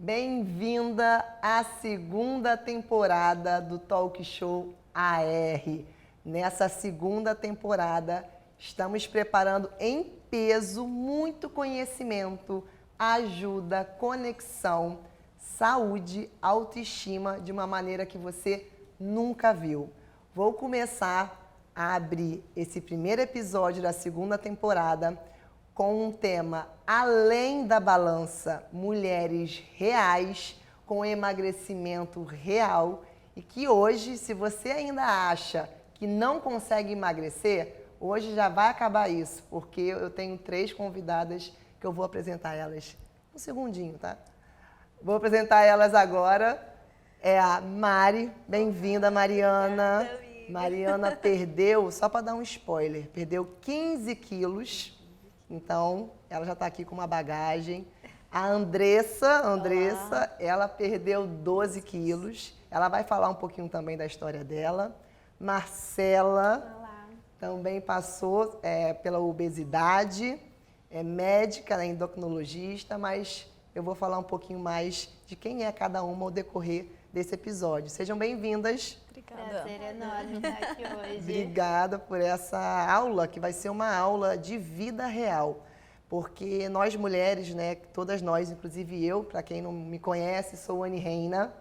Bem-vinda à segunda temporada do Talk Show AR. Nessa segunda temporada, estamos preparando em peso muito conhecimento, ajuda, conexão, saúde, autoestima de uma maneira que você nunca viu. Vou começar a abrir esse primeiro episódio da segunda temporada com um tema além da balança, mulheres reais com emagrecimento real, e que hoje, se você ainda acha que não consegue emagrecer, hoje já vai acabar isso, porque eu tenho 3 convidadas que eu vou apresentar elas um segundinho, tá? Vou apresentar elas agora. É a Mari. Bem-vinda, Mariana. Obrigada, amiga. Mariana perdeu, só para dar um spoiler, perdeu 15 quilos. Então, ela já está aqui com uma bagagem. A Andressa, ela perdeu 12 quilos. Ela vai falar um pouquinho também da história dela. Marcela também passou pela obesidade, é médica, endocrinologista, mas eu vou falar um pouquinho mais de quem é cada uma ao decorrer desse episódio. Sejam bem-vindas. Prazer enorme estar aqui hoje. Obrigada por essa aula, que vai ser uma aula de vida real. Porque nós mulheres, né, todas nós, inclusive eu, para quem não me conhece, sou Anne Reina,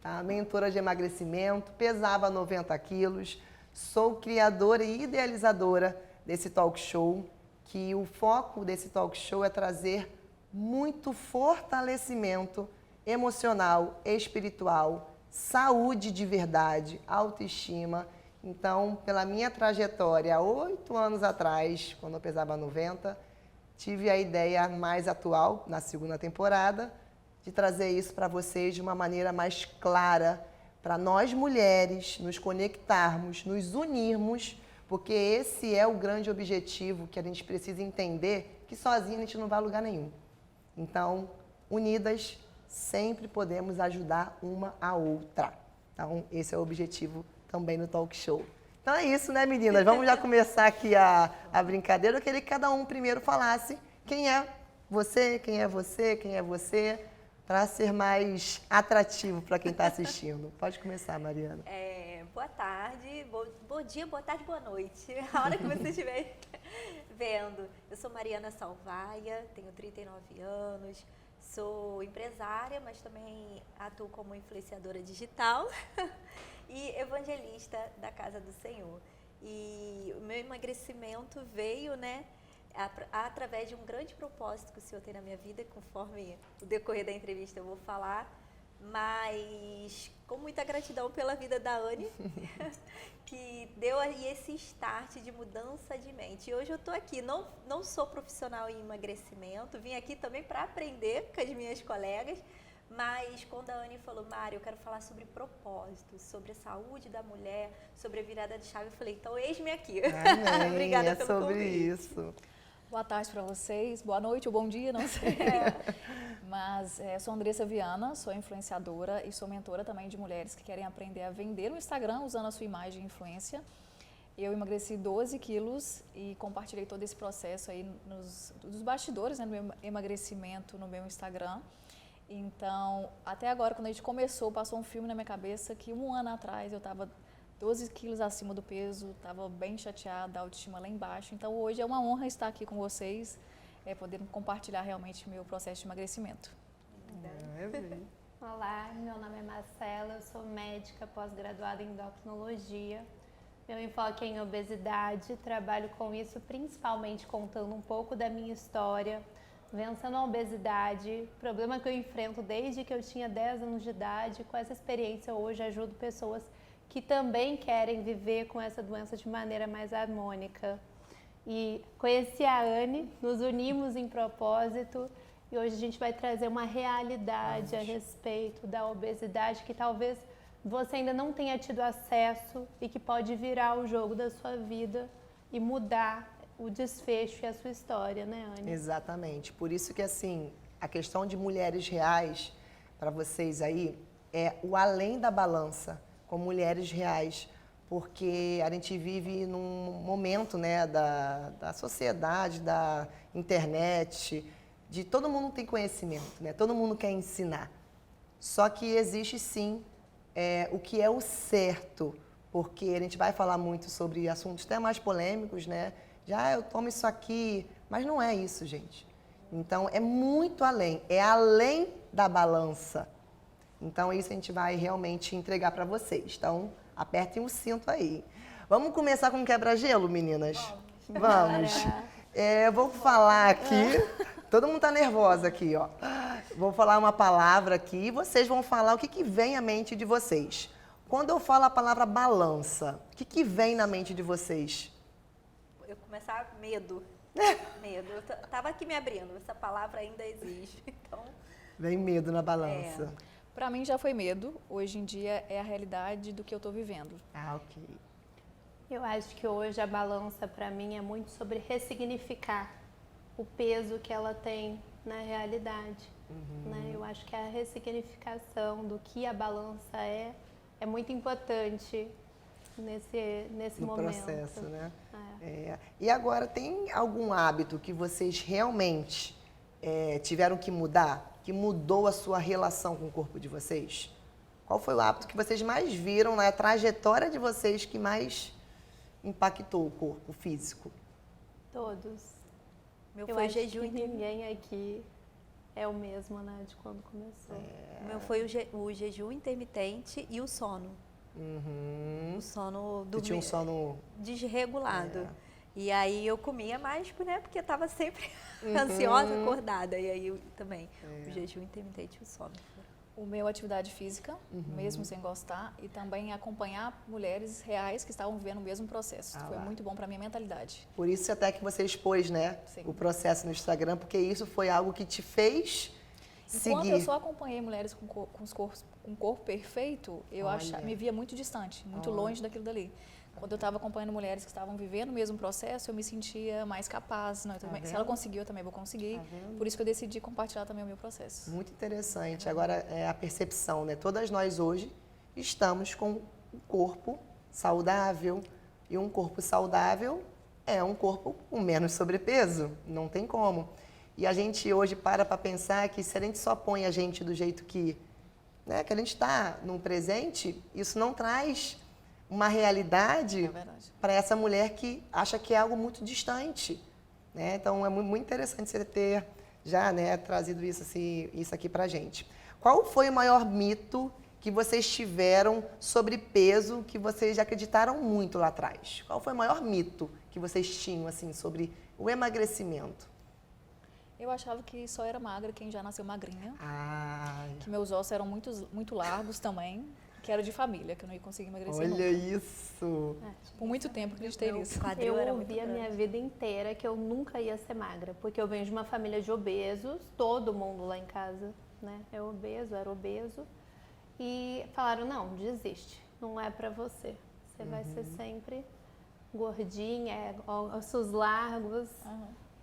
tá? Mentora de emagrecimento, pesava 90 quilos, sou criadora e idealizadora desse talk show, que o foco desse talk show é trazer muito fortalecimento emocional, espiritual, saúde de verdade, autoestima. Então, pela minha trajetória, há 8 anos atrás, quando eu pesava 90, tive a ideia mais atual, na segunda temporada, de trazer isso para vocês de uma maneira mais clara, para nós mulheres nos conectarmos, nos unirmos, porque esse é o grande objetivo que a gente precisa entender, que sozinha a gente não vai a lugar nenhum. Então, unidas, sempre podemos ajudar uma a outra. Então, esse é o objetivo também no Talk Show. Então é isso, né, meninas? Vamos já começar aqui a brincadeira. Eu queria que cada um primeiro falasse quem é você, quem é você, quem é você, para ser mais atrativo para quem está assistindo. Pode começar, Mariana. Boa tarde, bom dia, boa tarde, boa noite. A hora que você estiver vendo. Eu sou Mariana Salvaia, tenho 39 anos. Sou empresária, mas também atuo como influenciadora digital e evangelista da Casa do Senhor. E o meu emagrecimento veio, né, através de um grande propósito que o Senhor tem na minha vida, conforme o decorrer da entrevista eu vou falar, mas com muita gratidão pela vida da Anne, que deu aí esse start de mudança de mente. E hoje eu estou aqui, não sou profissional em emagrecimento, vim aqui também para aprender com as minhas colegas, mas quando a Anne falou, Mari, eu quero falar sobre propósito, sobre a saúde da mulher, sobre a virada de chave, eu falei, então eis-me aqui. Amém. Obrigada pelo sobre convite. isso. Boa tarde para vocês, boa noite ou bom dia, não sei. Mas sou Andressa Viana, sou influenciadora e sou mentora também de mulheres que querem aprender a vender no Instagram usando a sua imagem e influência. Eu emagreci 12 quilos e compartilhei todo esse processo aí dos bastidores, né, do meu emagrecimento no meu Instagram. Então, até agora, quando a gente começou, passou um filme na minha cabeça que 1 ano atrás eu estava 12 quilos acima do peso, estava bem chateada, a autoestima lá embaixo. Então, hoje é uma honra estar aqui com vocês, poder compartilhar realmente meu processo de emagrecimento. Olá, meu nome é Marcela, eu sou médica pós-graduada em endocrinologia. Meu enfoque é em obesidade, trabalho com isso principalmente contando um pouco da minha história, vencendo a obesidade, problema que eu enfrento desde que eu tinha 10 anos de idade. Com essa experiência hoje ajudo pessoas que também querem viver com essa doença de maneira mais harmônica. E conheci a Anne, nos unimos em propósito e hoje a gente vai trazer uma realidade a respeito da obesidade que talvez você ainda não tenha tido acesso e que pode virar o jogo da sua vida e mudar o desfecho e a sua história, né, Anne? Exatamente. Por isso que, assim, a questão de mulheres reais, para vocês aí, é o além da balança, com mulheres reais, porque a gente vive num momento, né, da sociedade, da internet, de todo mundo tem conhecimento, né? Todo mundo quer ensinar. Só que existe sim o que é o certo, porque a gente vai falar muito sobre assuntos até mais polêmicos, né? Já eu tomo isso aqui, mas não é isso, gente. Então é muito além, é além da balança. Então isso a gente vai realmente entregar para vocês. Então apertem o cinto aí. Vamos começar com quebra-gelo, meninas? Vamos. Vou falar aqui. Todo mundo tá nervosa aqui, ó. Vou falar uma palavra aqui e vocês vão falar o que vem à mente de vocês. Quando eu falo a palavra balança, o que vem na mente de vocês? Eu começar medo. Medo. Eu tava aqui me abrindo, essa palavra ainda existe. Então, Vem medo na balança. Para mim já foi medo, hoje em dia é a realidade do que eu estou vivendo. Ah, ok. Eu acho que hoje a balança para mim é muito sobre ressignificar o peso que ela tem na realidade. Né? Eu acho que a ressignificação do que a balança é muito importante nesse No momento. processo, né? E agora, tem algum hábito que vocês realmente tiveram que mudar? Que mudou a sua relação com o corpo de vocês? Qual foi o hábito que vocês mais viram na trajetória de vocês que mais impactou o corpo físico? Todos. meu Eu foi o acho jejum que intermitente. ninguém aqui é o mesmo, né, de quando começou. O meu foi o jejum intermitente e o sono. O sono Você tinha um sono... desregulado. E aí eu comia mais, né? Porque eu estava sempre ansiosa, acordada. E aí eu também, o jejum intermitente e o sono. O meu atividade física, mesmo sem gostar, e também acompanhar mulheres reais que estavam vivendo o mesmo processo. Foi muito bom para minha mentalidade. Por isso até que você expôs, né? Sim. O processo no Instagram, porque isso foi algo que te fez Enquanto seguir. eu só acompanhei mulheres com corpo perfeito, eu me via muito distante, muito longe daquilo dali. Quando eu estava acompanhando mulheres que estavam vivendo o mesmo processo, eu me sentia mais capaz. Não, se ela conseguiu, eu também vou conseguir. Por isso que eu decidi compartilhar também o meu processo. Muito interessante. Agora, é a percepção, né? Todas nós hoje estamos com um corpo saudável. E um corpo saudável é um corpo com menos sobrepeso. Não tem como. E a gente hoje para pensar que se a gente só põe a gente do jeito que a gente está no presente, isso não traz uma realidade para essa mulher que acha que é algo muito distante. Né? Então, é muito interessante você ter já trazido isso aqui para a gente. Qual foi o maior mito que vocês tiveram sobre peso que vocês acreditaram muito lá atrás? Qual foi o maior mito que vocês tinham assim, sobre o emagrecimento? Eu achava que só era magra quem já nasceu magrinha. Ah, Que meus ossos eram muito largos também. Que era de família, que eu não ia conseguir emagrecer olha nunca. isso! Por muito tempo acreditei nisso. Quadril Eu era muito ouvi a minha grande. vida inteira que eu nunca ia ser magra, porque eu venho de uma família de obesos, todo mundo lá em casa, né, é obeso, era obeso, e falaram, não, desiste, não é pra você, você vai ser sempre gordinha, ossos largos,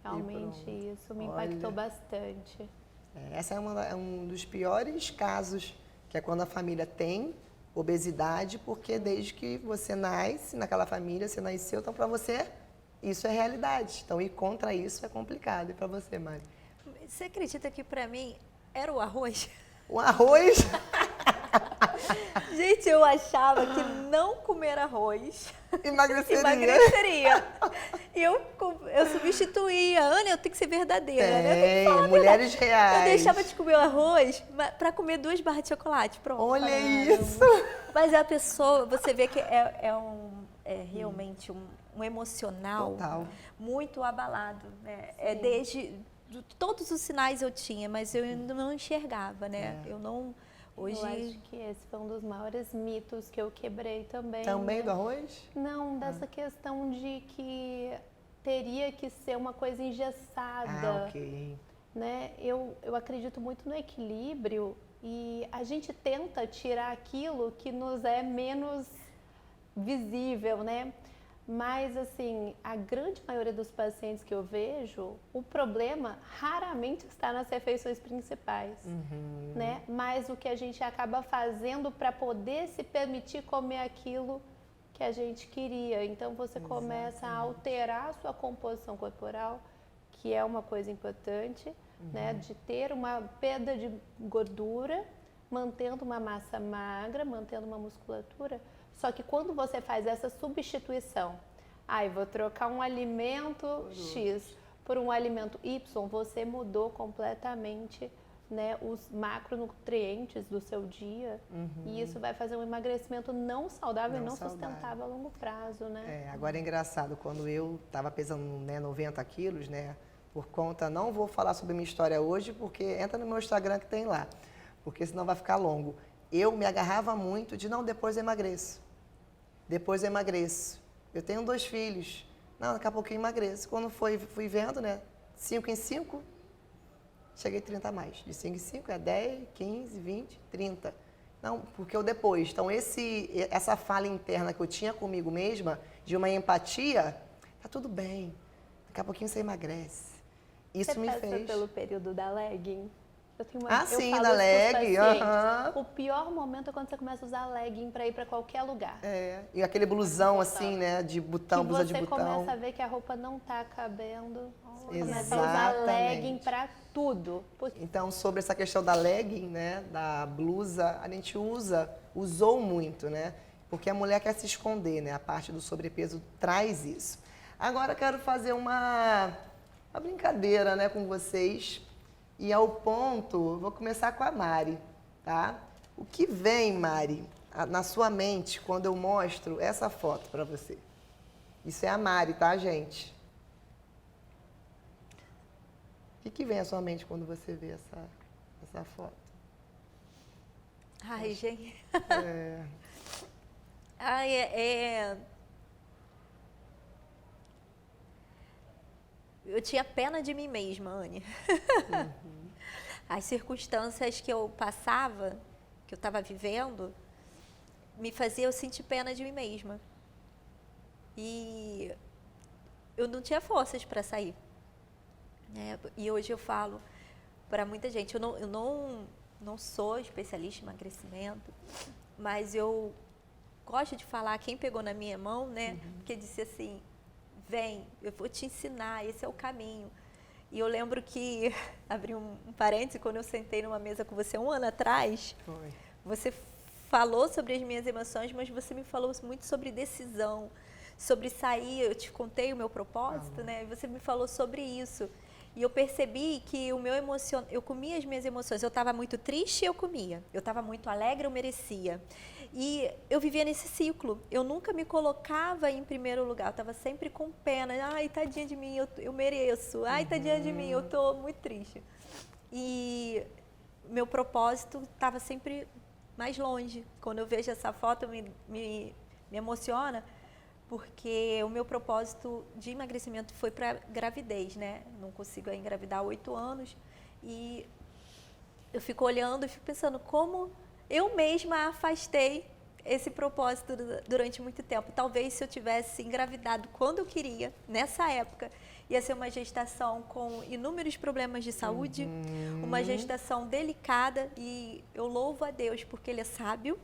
realmente isso me impactou Olha. bastante. Essa é um dos piores casos, que é quando a família tem obesidade, porque desde que você nasce naquela família, você nasceu, então para você isso é realidade. Então ir contra isso é complicado. E para você, Mari? Você acredita que pra mim era o arroz? O arroz, Gente, eu achava que não comer arroz emagreceria. emagreceria. E eu substituía. Ana, eu tenho que ser verdadeira, né? Tem, mulheres reais. Eu deixava de comer o arroz pra comer 2 barras de chocolate, pronto. Olha Caramba. isso! Mas a pessoa, você vê que é realmente um emocional Total. muito abalado, né? Desde todos os sinais eu tinha, mas eu ainda não enxergava, né? Eu não hoje. Eu acho que esse foi um dos maiores mitos que eu quebrei também. Também né? do arroz? Não, dessa questão de que teria que ser uma coisa engessada. Ok. Né? Eu acredito muito no equilíbrio e a gente tenta tirar aquilo que nos é menos visível, né? Mas, assim, a grande maioria dos pacientes que eu vejo, o problema raramente está nas refeições principais, né? Mas o que a gente acaba fazendo para poder se permitir comer aquilo que a gente queria. Então, você começa a alterar a sua composição corporal, que é uma coisa importante, né? De ter uma perda de gordura, mantendo uma massa magra, mantendo uma musculatura. Só que quando você faz essa substituição, vou trocar um alimento X por um alimento Y, você mudou completamente, né, os macronutrientes do seu dia, e isso vai fazer um emagrecimento não saudável e não sustentável a longo prazo, né? Agora é engraçado, quando eu estava pesando, né, 90 quilos, né, por conta, não vou falar sobre a minha história hoje, porque entra no meu Instagram que tem lá, porque senão vai ficar longo. Eu me agarrava muito de, não, depois eu emagreço. Depois eu emagreço. Eu tenho 2 filhos. Não, daqui a pouquinho eu emagreço. Quando fui vendo, né, 5 em 5, cheguei 30 a mais. De 5 em 5 é 10, 15, 20, 30. Não, porque eu depois. Então, essa fala interna que eu tinha comigo mesma, de uma empatia, tá tudo bem. Daqui a pouquinho você emagrece. Isso me fez. Você passa pelo período da legging? Sim, da legging. O pior momento é quando você começa a usar legging para ir para qualquer lugar. E aquele blusão assim, né, de botão, blusa de botão. Você começa a ver que a roupa não tá cabendo. Exatamente. Começa a usar legging para tudo. Então, sobre essa questão da legging, né, da blusa, a gente usou muito, né? Porque a mulher quer se esconder, né? A parte do sobrepeso traz isso. Agora eu quero fazer uma brincadeira, né, com vocês. E ao ponto, vou começar com a Mari, tá? O que vem, Mari, na sua mente quando eu mostro essa foto para você? Isso é a Mari, tá, gente? O que vem à sua mente quando você vê essa foto? Ai, gente. Eu tinha pena de mim mesma, Anne. As circunstâncias que eu passava, que eu estava vivendo, me fazia eu sentir pena de mim mesma. E eu não tinha forças para sair. Né? E hoje eu falo para muita gente, eu não sou especialista em emagrecimento, mas eu gosto de falar quem pegou na minha mão, né? Porque disse assim, vem, eu vou te ensinar, esse é o caminho. E eu lembro que, abri um parêntese, quando eu sentei numa mesa com você 1 ano atrás, você falou sobre as minhas emoções, mas você me falou muito sobre decisão, sobre sair, eu te contei o meu propósito, né? E você me falou sobre isso. E eu percebi que eu comia as minhas emoções. Eu estava muito triste, eu comia. Eu estava muito alegre, eu merecia. E eu vivia nesse ciclo. Eu nunca me colocava em primeiro lugar. Eu estava sempre com pena. Ai, tadinha de mim, eu mereço. Ai, tadinha de mim, eu estou muito triste. E meu propósito estava sempre mais longe. Quando eu vejo essa foto, me emociona, porque o meu propósito de emagrecimento foi para gravidez, né? Não consigo engravidar há 8 anos. E eu fico olhando e fico pensando como eu mesma afastei esse propósito durante muito tempo. Talvez se eu tivesse engravidado quando eu queria, nessa época, ia ser uma gestação com inúmeros problemas de saúde, uma gestação delicada, e eu louvo a Deus porque Ele é sábio.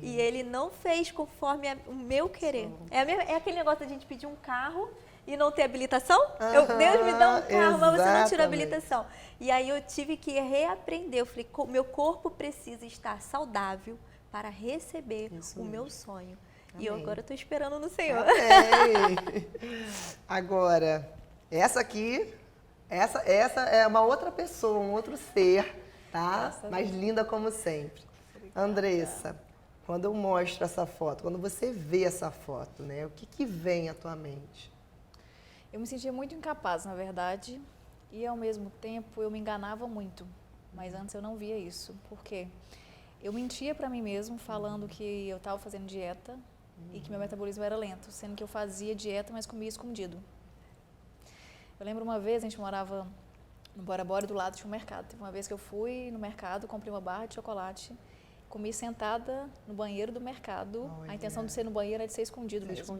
E Ele não fez conforme o meu querer. É aquele negócio de a gente pedir um carro e não ter habilitação? Deus me dá um carro, mas você não tira a habilitação. E aí eu tive que reaprender. Eu falei, meu corpo precisa estar saudável para receber o meu sonho. Amém. E eu agora estou esperando no Senhor. Agora, essa é uma outra pessoa, um outro ser, tá? Mais linda como sempre. Andressa, quando eu mostro essa foto, quando você vê essa foto, né, o que vem à tua mente? Eu me sentia muito incapaz, na verdade, e ao mesmo tempo eu me enganava muito, mas antes eu não via isso. Por quê? Eu mentia para mim mesmo, falando que eu estava fazendo dieta e que meu metabolismo era lento, sendo que eu fazia dieta, mas comia escondido. Eu lembro uma vez, a gente morava no Bora Bora, do lado tinha um mercado. Teve uma vez que eu fui no mercado, comprei uma barra de chocolate, comi sentada no banheiro do mercado. A intenção de ser no banheiro era de ser escondido mesmo.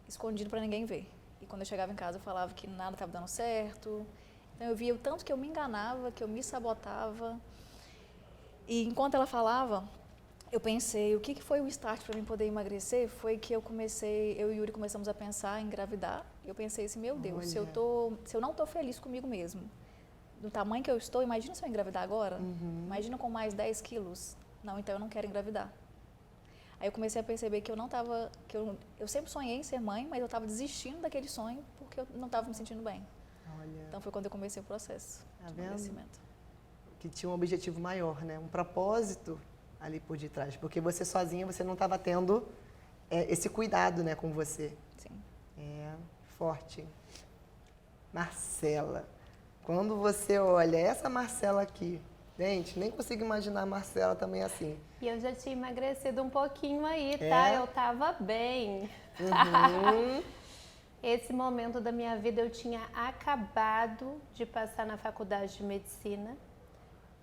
Escondido para ninguém ver. E quando eu chegava em casa eu falava que nada estava dando certo. Então eu via o tanto que eu me enganava, que eu me sabotava. E enquanto ela falava, eu pensei, o que foi o start para mim poder emagrecer? Foi que eu e o Yuri começamos a pensar em engravidar. Eu pensei assim, meu Deus, se eu não estou feliz comigo mesmo, do tamanho que eu estou, imagina se eu engravidar agora? Imagina com mais 10 quilos. Não, então eu não quero engravidar. Aí eu comecei a perceber que eu não estava, eu sempre sonhei em ser mãe, mas eu estava desistindo daquele sonho porque eu não estava me sentindo bem. Olha, Então foi quando eu comecei o processo Tá de vendo? emagrecimento. que tinha um objetivo maior, né? Um propósito ali por detrás. Porque você sozinha, você não estava tendo esse cuidado, né, com você. Sim. É forte. Marcela. Quando você olha essa Marcela aqui, gente, nem consigo imaginar a Marcela também assim. E eu já tinha emagrecido um pouquinho aí, É? tá? Eu tava bem. Uhum. Esse momento da minha vida eu tinha acabado de passar na faculdade de medicina.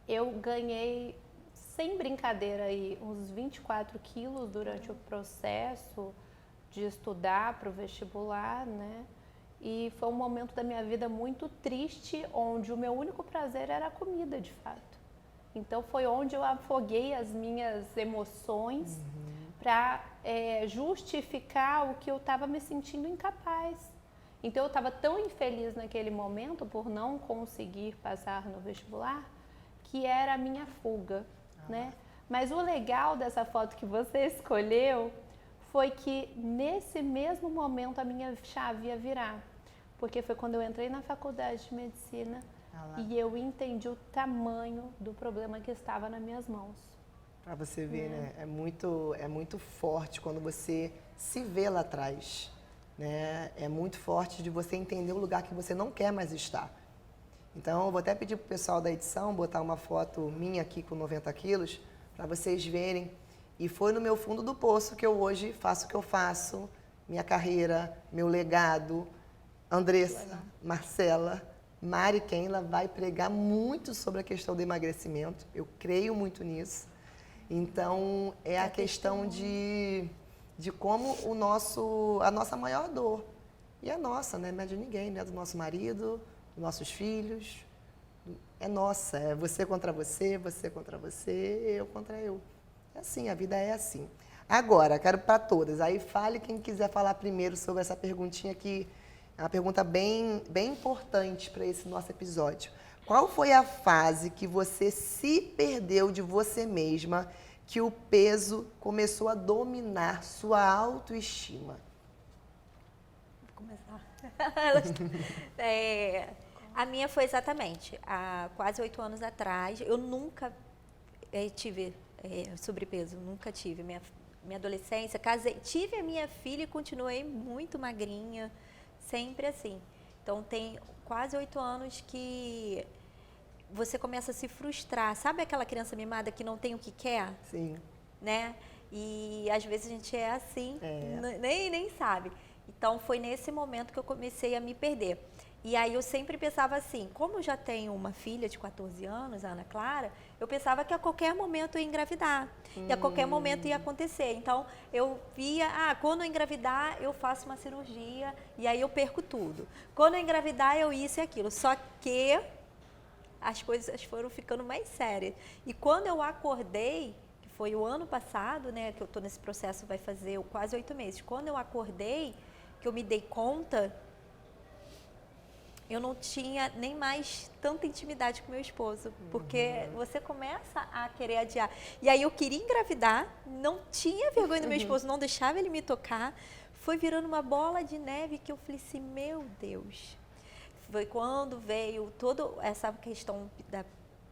Eu ganhei, sem brincadeira aí, uns 24 quilos durante o processo de estudar para o vestibular, né? E foi um momento da minha vida muito triste, onde o meu único prazer era a comida, de fato. Então foi onde eu afoguei as minhas emoções para justificar o que eu estava me sentindo incapaz. Então eu estava tão infeliz naquele momento por não conseguir passar no vestibular, que era a minha fuga, né? Mas o legal dessa foto que você escolheu foi que nesse mesmo momento a minha chave ia virar. Porque foi quando eu entrei na faculdade de medicina e eu entendi o tamanho do problema que estava nas minhas mãos. Para você ver, né? É muito forte quando você se vê lá atrás, né? É muito forte de você entender o lugar que você não quer mais estar. Então, eu vou até pedir pro pessoal da edição botar uma foto minha aqui com 90 quilos, para vocês verem. E foi no meu fundo do poço que eu hoje faço o que eu faço, minha carreira, meu legado. Andressa, Marcela, Mari Kenla vai pregar muito sobre a questão do emagrecimento. Eu creio muito nisso. Então, é a questão de como a nossa maior dor. E a nossa, né? Não é de ninguém, não é do nosso marido, dos nossos filhos. É nossa, é você contra você, eu contra eu. É assim, a vida é assim. Agora, quero para todas. Aí fale quem quiser falar primeiro sobre essa perguntinha que é uma pergunta bem importante para esse nosso episódio. Qual foi a fase que você se perdeu de você mesma, que o peso começou a dominar sua autoestima? Vou começar. A minha foi exatamente há quase 8 anos atrás. Eu nunca tive sobrepeso, nunca tive. Minha adolescência, casei, tive a minha filha e continuei muito magrinha, sempre assim. Então tem quase 8 anos que você começa a se frustrar. Sabe aquela criança mimada que não tem o que quer? Sim. Né? E às vezes a gente é assim, nem sabe. Então foi nesse momento que eu comecei a me perder. E aí eu sempre pensava assim, como eu já tenho uma filha de 14 anos, a Ana Clara, eu pensava que a qualquer momento eu ia engravidar. E a qualquer momento ia acontecer. Então eu via, quando eu engravidar eu faço uma cirurgia e aí eu perco tudo. Quando eu engravidar eu isso e aquilo. Só que as coisas foram ficando mais sérias. E quando eu acordei, que foi o ano passado, né, que eu estou nesse processo, vai fazer quase 8 meses. Quando eu acordei, que eu me dei conta, eu não tinha nem mais tanta intimidade com meu esposo, porque você começa a querer adiar. E aí eu queria engravidar, não tinha vergonha do meu esposo, não deixava ele me tocar. Foi virando uma bola de neve que eu falei assim, meu Deus. Foi quando veio toda essa questão da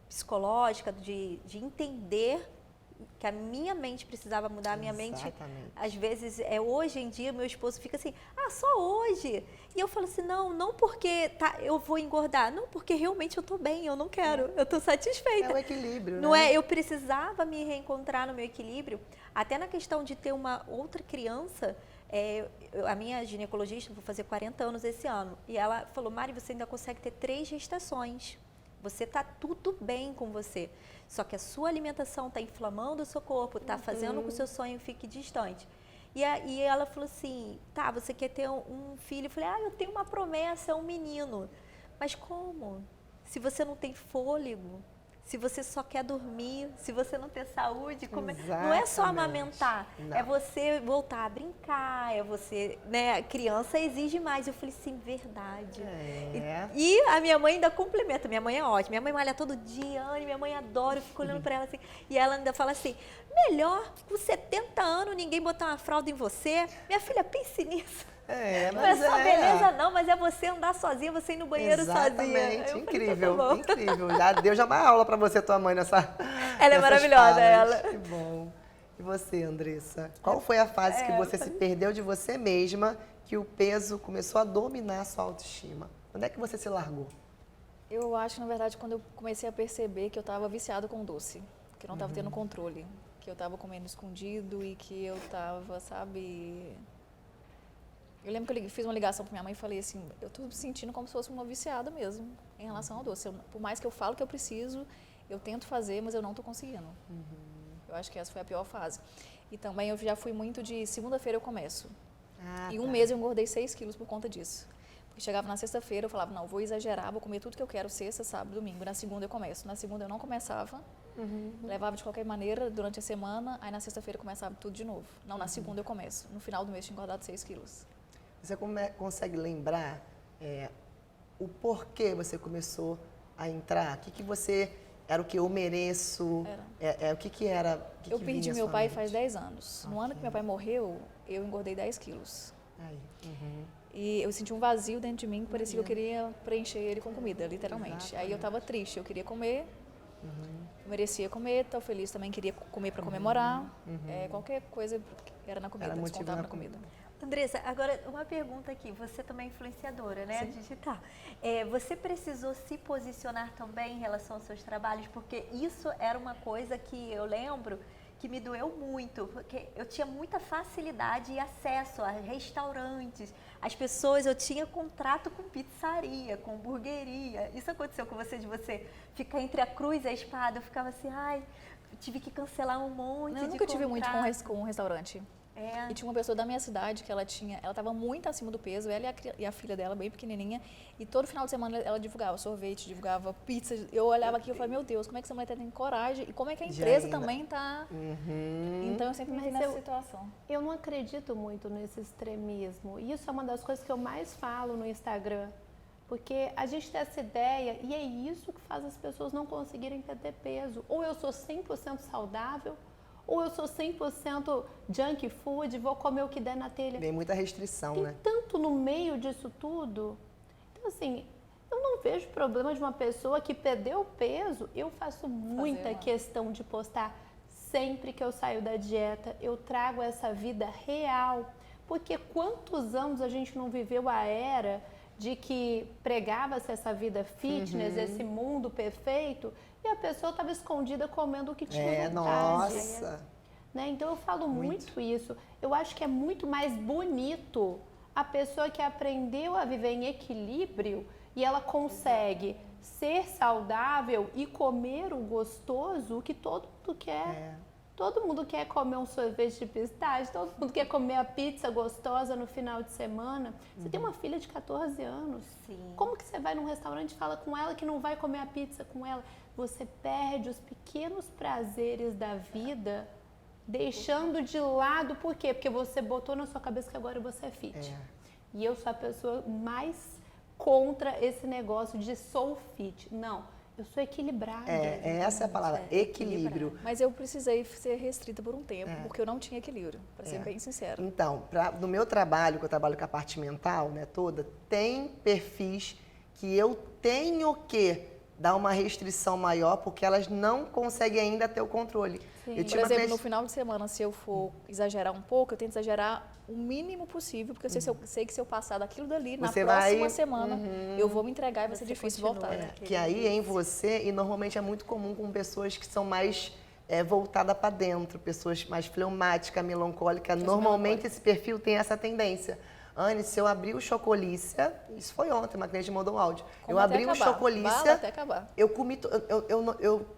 psicológica, de entender que a minha mente precisava mudar, a minha mente, às vezes, hoje em dia, meu esposo fica assim, só hoje. E eu falo assim, não porque eu vou engordar, não, porque realmente eu tô bem, eu não quero, eu tô satisfeita. É o equilíbrio, não né? Eu precisava me reencontrar no meu equilíbrio, até na questão de ter uma outra criança. A minha ginecologista, vou fazer 40 anos esse ano, e ela falou, Mari, você ainda consegue ter 3 gestações. Você está tudo bem com você, só que a sua alimentação está inflamando o seu corpo, está fazendo com que o seu sonho fique distante. E ela falou assim, você quer ter um filho? Eu falei, eu tenho uma promessa, é um menino. Mas como? Se você não tem fôlego, se você só quer dormir, se você não ter saúde, não é só amamentar, Não. é você voltar a brincar, é você, né, a criança exige mais. Eu falei, sim, verdade. E a minha mãe ainda complementa, minha mãe é ótima, minha mãe malha todo dia, Anne, minha mãe adora, eu fico olhando pra ela assim, e ela ainda fala assim, melhor com 70 anos ninguém botar uma fralda em você, minha filha, pense nisso. Não é só beleza não, mas é você andar sozinha, você ir no banheiro Exatamente, sozinha. incrível, Falei, incrível. Já deu uma aula para você, tua mãe, nessa. Ela é maravilhosa, ela. Que bom. E você, Andressa? Qual foi a fase que você se perdeu de você mesma, que o peso começou a dominar a sua autoestima? Onde é que você se largou? Eu acho, na verdade, quando eu comecei a perceber que eu estava viciada com doce, que eu não estava tendo controle, que eu estava comendo escondido e que eu estava, sabe... Eu lembro que eu fiz uma ligação para minha mãe e falei assim, eu estou me sentindo como se fosse uma viciada mesmo em relação ao doce. Por mais que eu falo que eu preciso, eu tento fazer, mas eu não estou conseguindo. Eu acho que essa foi a pior fase. E também eu já fui muito de segunda-feira eu começo. Em um mês eu engordei 6 quilos por conta disso. Porque chegava na sexta-feira, eu falava, não, vou exagerar, vou comer tudo que eu quero sexta, sábado, domingo. Na segunda eu começo. Na segunda eu não começava, levava de qualquer maneira durante a semana, aí na sexta-feira eu começava tudo de novo. Não, na segunda eu começo. No final do mês eu tinha engordado 6 quilos. Você consegue lembrar o porquê você começou a entrar? O que você... Era o que eu mereço? O que era? Eu perdi meu pai faz 10 anos. No ano que meu pai morreu, eu engordei 10 quilos. E eu senti um vazio dentro de mim que parecia que eu queria preencher ele com comida, literalmente. Exatamente. Aí eu estava triste, eu queria comer, eu merecia comer, estava feliz, também queria comer para comemorar. Qualquer coisa era na comida, descontava na comida. Andressa, agora uma pergunta aqui, você também é influenciadora, né, digital. Você precisou se posicionar também em relação aos seus trabalhos, porque isso era uma coisa que eu lembro que me doeu muito, porque eu tinha muita facilidade e acesso a restaurantes, as pessoas, eu tinha contrato com pizzaria, com hamburgueria. Isso aconteceu com você, de você ficar entre a cruz e a espada? Eu ficava assim, tive que cancelar um monte de contrato. Eu nunca tive muito com um restaurante. E tinha uma pessoa da minha cidade que ela estava muito acima do peso, ela e a filha dela, bem pequenininha, e todo final de semana ela divulgava sorvete, divulgava pizza. Eu olhava aqui e falei, meu Deus, como é que essa mulher tem coragem? E como é que a empresa também está... Então eu sempre me vi nessa situação. Eu não acredito muito nesse extremismo. E isso é uma das coisas que eu mais falo no Instagram. Porque a gente tem essa ideia e é isso que faz as pessoas não conseguirem perder peso. Ou eu sou 100% saudável, ou eu sou 100% junk food, vou comer o que der na telha. Tem muita restrição, Tem né? tanto no meio disso tudo. Então, assim, eu não vejo problema de uma pessoa que perdeu peso. Eu faço muita questão de postar sempre que eu saio da dieta. Eu trago essa vida real. Porque quantos anos a gente não viveu a era de que pregava-se essa vida fitness, esse mundo perfeito, e a pessoa estava escondida comendo o que tinha vontade. Nossa! Né? Então eu falo muito isso. Eu acho que é muito mais bonito a pessoa que aprendeu a viver em equilíbrio e ela consegue ser saudável e comer o gostoso que todo mundo quer. Todo mundo quer comer um sorvete de pistache, todo mundo quer comer a pizza gostosa no final de semana. Você tem uma filha de 14 anos. Sim. Como que você vai num restaurante e fala com ela que não vai comer a pizza com ela? Você perde os pequenos prazeres da vida, deixando de lado. Por quê? Porque você botou na sua cabeça que agora você é fit. E eu sou a pessoa mais contra esse negócio de sou fit. Não. Eu sou equilibrada. Essa é a palavra, equilíbrio. Mas eu precisei ser restrita por um tempo, porque eu não tinha equilíbrio, para ser bem sincera. Então, no meu trabalho, que eu trabalho com a parte mental, né, toda, tem perfis que eu tenho que dar uma restrição maior, porque elas não conseguem ainda ter o controle. Por exemplo, no final de semana, se eu for exagerar um pouco, eu tento exagerar o mínimo possível, porque eu sei que se eu passar daquilo dali, na próxima semana, eu vou me entregar e vai ser difícil voltar. Que aí em você, e normalmente é muito comum com pessoas que são mais voltadas para dentro, pessoas mais fleumáticas, melancólicas, normalmente esse perfil tem essa tendência. Anne, se eu abrir o Chocolícia, isso foi ontem, uma cliente mandou um áudio. Eu abri o Chocolícia, até acabar. Eu comi,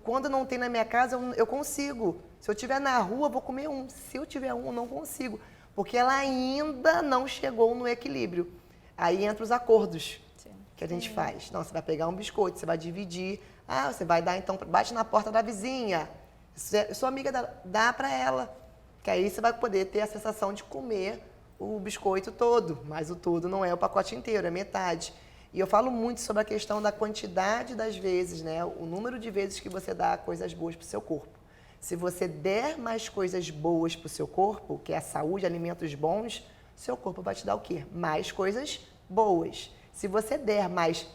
quando não tem na minha casa, eu consigo. Se eu estiver na rua, eu vou comer um. Se eu tiver um, eu não consigo. Porque ela ainda não chegou no equilíbrio. Aí entra os acordos que a gente faz. Não, você vai pegar um biscoito, você vai dividir. Ah, você vai dar, então, bate na porta da vizinha. Sua amiga dá para ela. Que aí você vai poder ter a sensação de comer o biscoito todo. Mas o todo não é o pacote inteiro, é metade. E eu falo muito sobre a questão da quantidade das vezes, né? O número de vezes que você dá coisas boas para o seu corpo. Se você der mais coisas boas para o seu corpo, que é a saúde, alimentos bons, seu corpo vai te dar o quê? Mais coisas boas. Se você der mais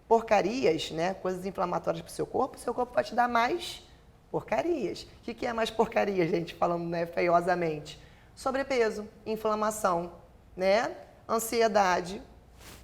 porcarias, né? Coisas inflamatórias para o seu corpo vai te dar mais porcarias. O que é mais porcaria, gente? Falando, né, feiosamente. Sobrepeso, inflamação, né? Ansiedade.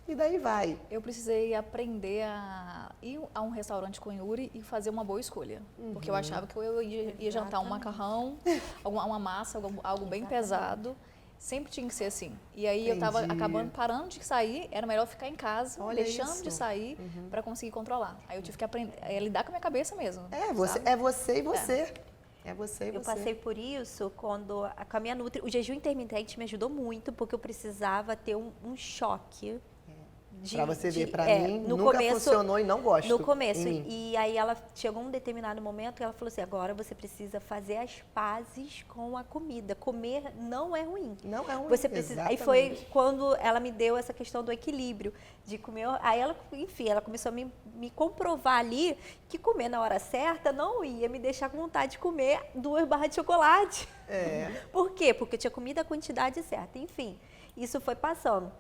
E daí vai. Eu precisei aprender a ir a um restaurante com Yuri e fazer uma boa escolha. Porque eu achava que eu ia jantar um macarrão, uma massa, algo bem pesado. Sempre tinha que ser assim. E aí eu estava acabando parando de sair, era melhor ficar em casa, deixando de sair para conseguir controlar. Aí eu tive que aprender a lidar com a minha cabeça mesmo. É você e você. É você e você. Eu passei por isso com a minha nutri. O jejum intermitente me ajudou muito, porque eu precisava ter um choque. Pra você ver, pra mim, nunca funcionou e não gosto. No começo. E aí ela chegou um determinado momento que ela falou assim, agora você precisa fazer as pazes com a comida. Comer não é ruim. Não é ruim, você precisa. Aí foi quando ela me deu essa questão do equilíbrio, de comer. Aí ela, enfim, ela começou a me comprovar ali que comer na hora certa não ia me deixar com vontade de comer 2 barras de chocolate. Por quê? Porque eu tinha comido a quantidade certa. Enfim, isso foi passando.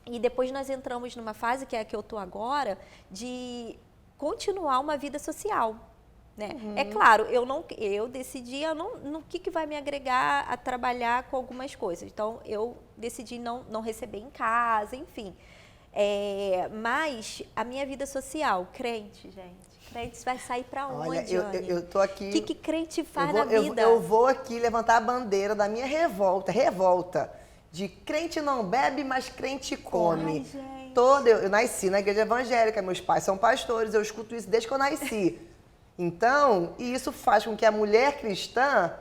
E depois nós entramos numa fase, que é a que eu estou agora, continuar uma vida social. Né? É claro, eu decidi no que vai me agregar a trabalhar com algumas coisas. Então, eu decidi não receber em casa, enfim. Mas a minha vida social, crente, gente. Crente vai sair para onde, Olha, eu tô aqui... O que crente faz na vida? Eu vou aqui levantar a bandeira da minha revolta. De crente não bebe, mas crente come. Ai, Eu nasci na igreja evangélica, meus pais são pastores, eu escuto isso desde que eu nasci. Então, e isso faz com que a mulher cristã...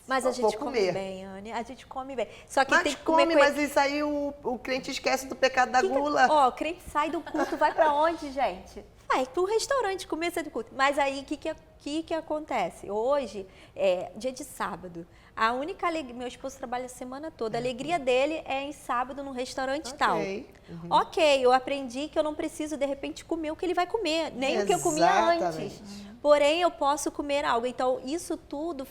Mas a gente come bem, Anne. A gente come bem. Só que tem que comer mas isso aí o crente esquece do pecado da gula. Ó, o crente sai do culto, vai pra onde, gente? Vai para um restaurante comer do culto. Mas aí, o que acontece? Hoje, dia de sábado. A única alegria... Meu esposo trabalha a semana toda. A alegria dele é em sábado num restaurante tal. Ok, eu aprendi que eu não preciso, de repente, comer o que ele vai comer. Nem o que eu comia antes. Porém, eu posso comer algo. Então, isso tudo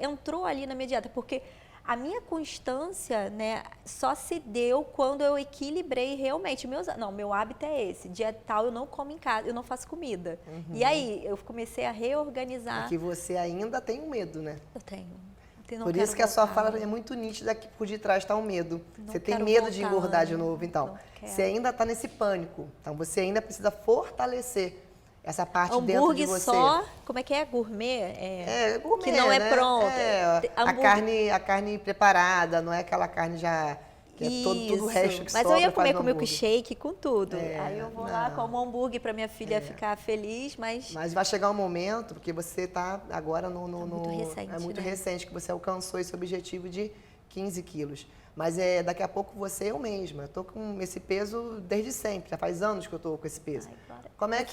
entrou ali na minha dieta. Porque a minha constância, né, só se deu quando eu equilibrei realmente. Meu hábito é esse. Dia tal, eu não como em casa, eu não faço comida. E aí, eu comecei a reorganizar. Porque você ainda tem um medo, né? Eu tenho. Por isso que a sua fala é muito nítida, que por detrás está o medo. Você tem medo de engordar de novo, então. Você ainda está nesse pânico. Então, você ainda precisa fortalecer essa parte dentro de você. Só, como é que é? Gourmet? Gourmet, que não é pronto. A carne preparada, não é aquela carne já... Que é tudo o resto que Mas sobra, eu ia comer com hambúrguer. milkshake, com tudo. Aí eu vou lá, como hambúrguer para minha filha ficar feliz, mas vai chegar um momento, porque você está agora muito recente, é muito né? recente que você alcançou esse objetivo de 15 quilos. Mas daqui a pouco eu mesma. Eu tô com esse peso desde sempre, já faz anos que eu tô com esse peso. Como é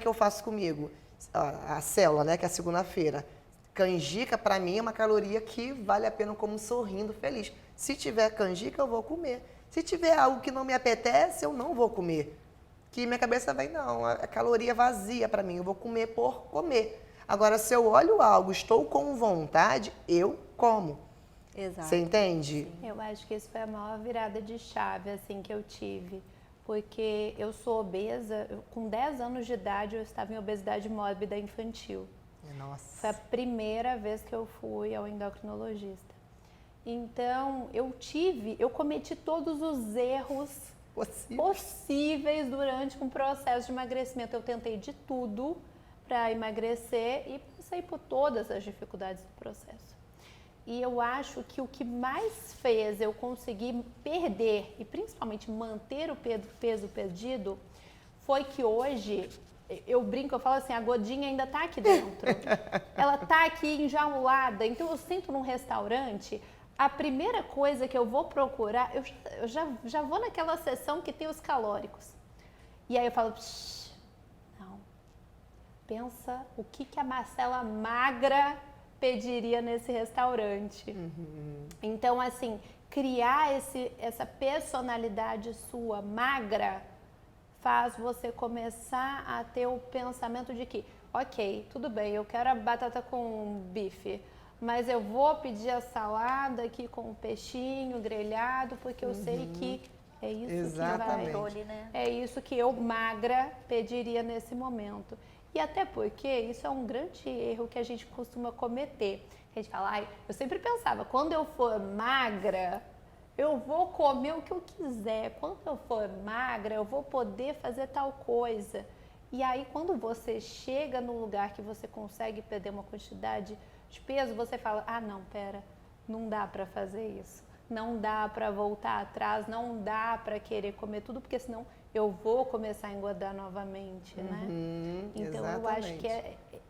que eu faço comigo? A célula, né, que é a segunda-feira. Canjica, para mim, é uma caloria que vale a pena como sorrindo, feliz. Se tiver canjica, eu vou comer. Se tiver algo que não me apetece, eu não vou comer. Que minha cabeça vem, não, é caloria vazia para mim, eu vou comer por comer. Agora, se eu olho algo, estou com vontade, eu como. Exato. Você entende? Eu acho que isso foi a maior virada de chave assim, que eu tive. Porque eu sou obesa, com 10 anos de idade eu estava em obesidade mórbida infantil. Nossa. Foi a primeira vez que eu fui ao endocrinologista. Então, eu cometi todos os erros possíveis durante um processo de emagrecimento. Eu tentei de tudo para emagrecer e passei por todas as dificuldades do processo. E eu acho que o que mais fez eu conseguir perder e principalmente manter o peso perdido foi que hoje, eu brinco, eu falo assim, a godinha ainda está aqui dentro. Ela está aqui enjaulada. Então eu sento num restaurante, a primeira coisa que eu vou procurar, eu já vou naquela seção que tem os calóricos. E aí eu falo, não, pensa o que a Marcela magra pediria nesse restaurante. Então, assim, criar essa personalidade sua magra faz você começar a ter o pensamento de que, ok, tudo bem, eu quero a batata com bife, mas eu vou pedir a salada aqui com o peixinho grelhado, porque eu sei que é isso Exatamente. que vai, é isso que eu magra pediria nesse momento. E até porque isso é um grande erro que a gente costuma cometer. A gente fala, eu sempre pensava, quando eu for magra, eu vou comer o que eu quiser. Quando eu for magra, eu vou poder fazer tal coisa. E aí, quando você chega no lugar que você consegue perder uma quantidade de peso, você fala, não, pera, não dá para fazer isso. Não dá para voltar atrás, não dá para querer comer tudo, porque senão eu vou começar a engordar novamente, né? Então, eu acho que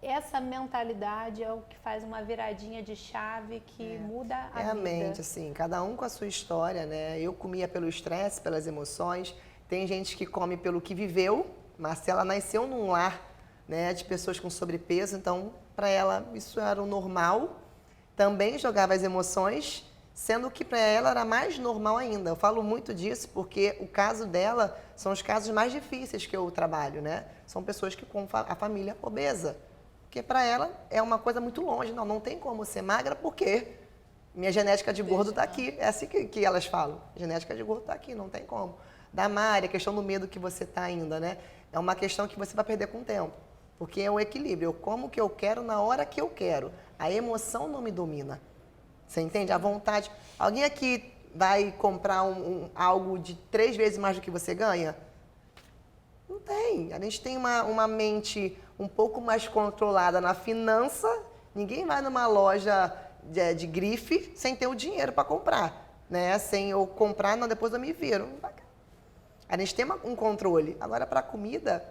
essa mentalidade é o que faz uma viradinha de chave que muda a vida. Realmente, assim, cada um com a sua história, né? Eu comia pelo estresse, pelas emoções. Tem gente que come pelo que viveu. Marcela nasceu num lar, né, de pessoas com sobrepeso, então, para ela, isso era o normal. Também jogava as emoções, sendo que para ela era mais normal ainda. Eu falo muito disso porque o caso dela são os casos mais difíceis que eu trabalho, né? São pessoas que com a família obesa. Porque para ela é uma coisa muito longe. Não tem como ser magra porque minha genética de gordo está aqui. É assim que elas falam. Genética de gordo está aqui, não tem como. Da Mari, a questão do medo que você está ainda, né? É uma questão que você vai perder com o tempo. Porque é o equilíbrio. Eu como o que eu quero na hora que eu quero. A emoção não me domina. Você entende? A vontade. Alguém aqui vai comprar algo de 3 vezes mais do que você ganha? Não tem. A gente tem uma mente um pouco mais controlada na finança. Ninguém vai numa loja de grife sem ter o dinheiro para comprar, né? Sem eu comprar, não, depois eu me viro. A gente tem um controle. Agora, para a comida,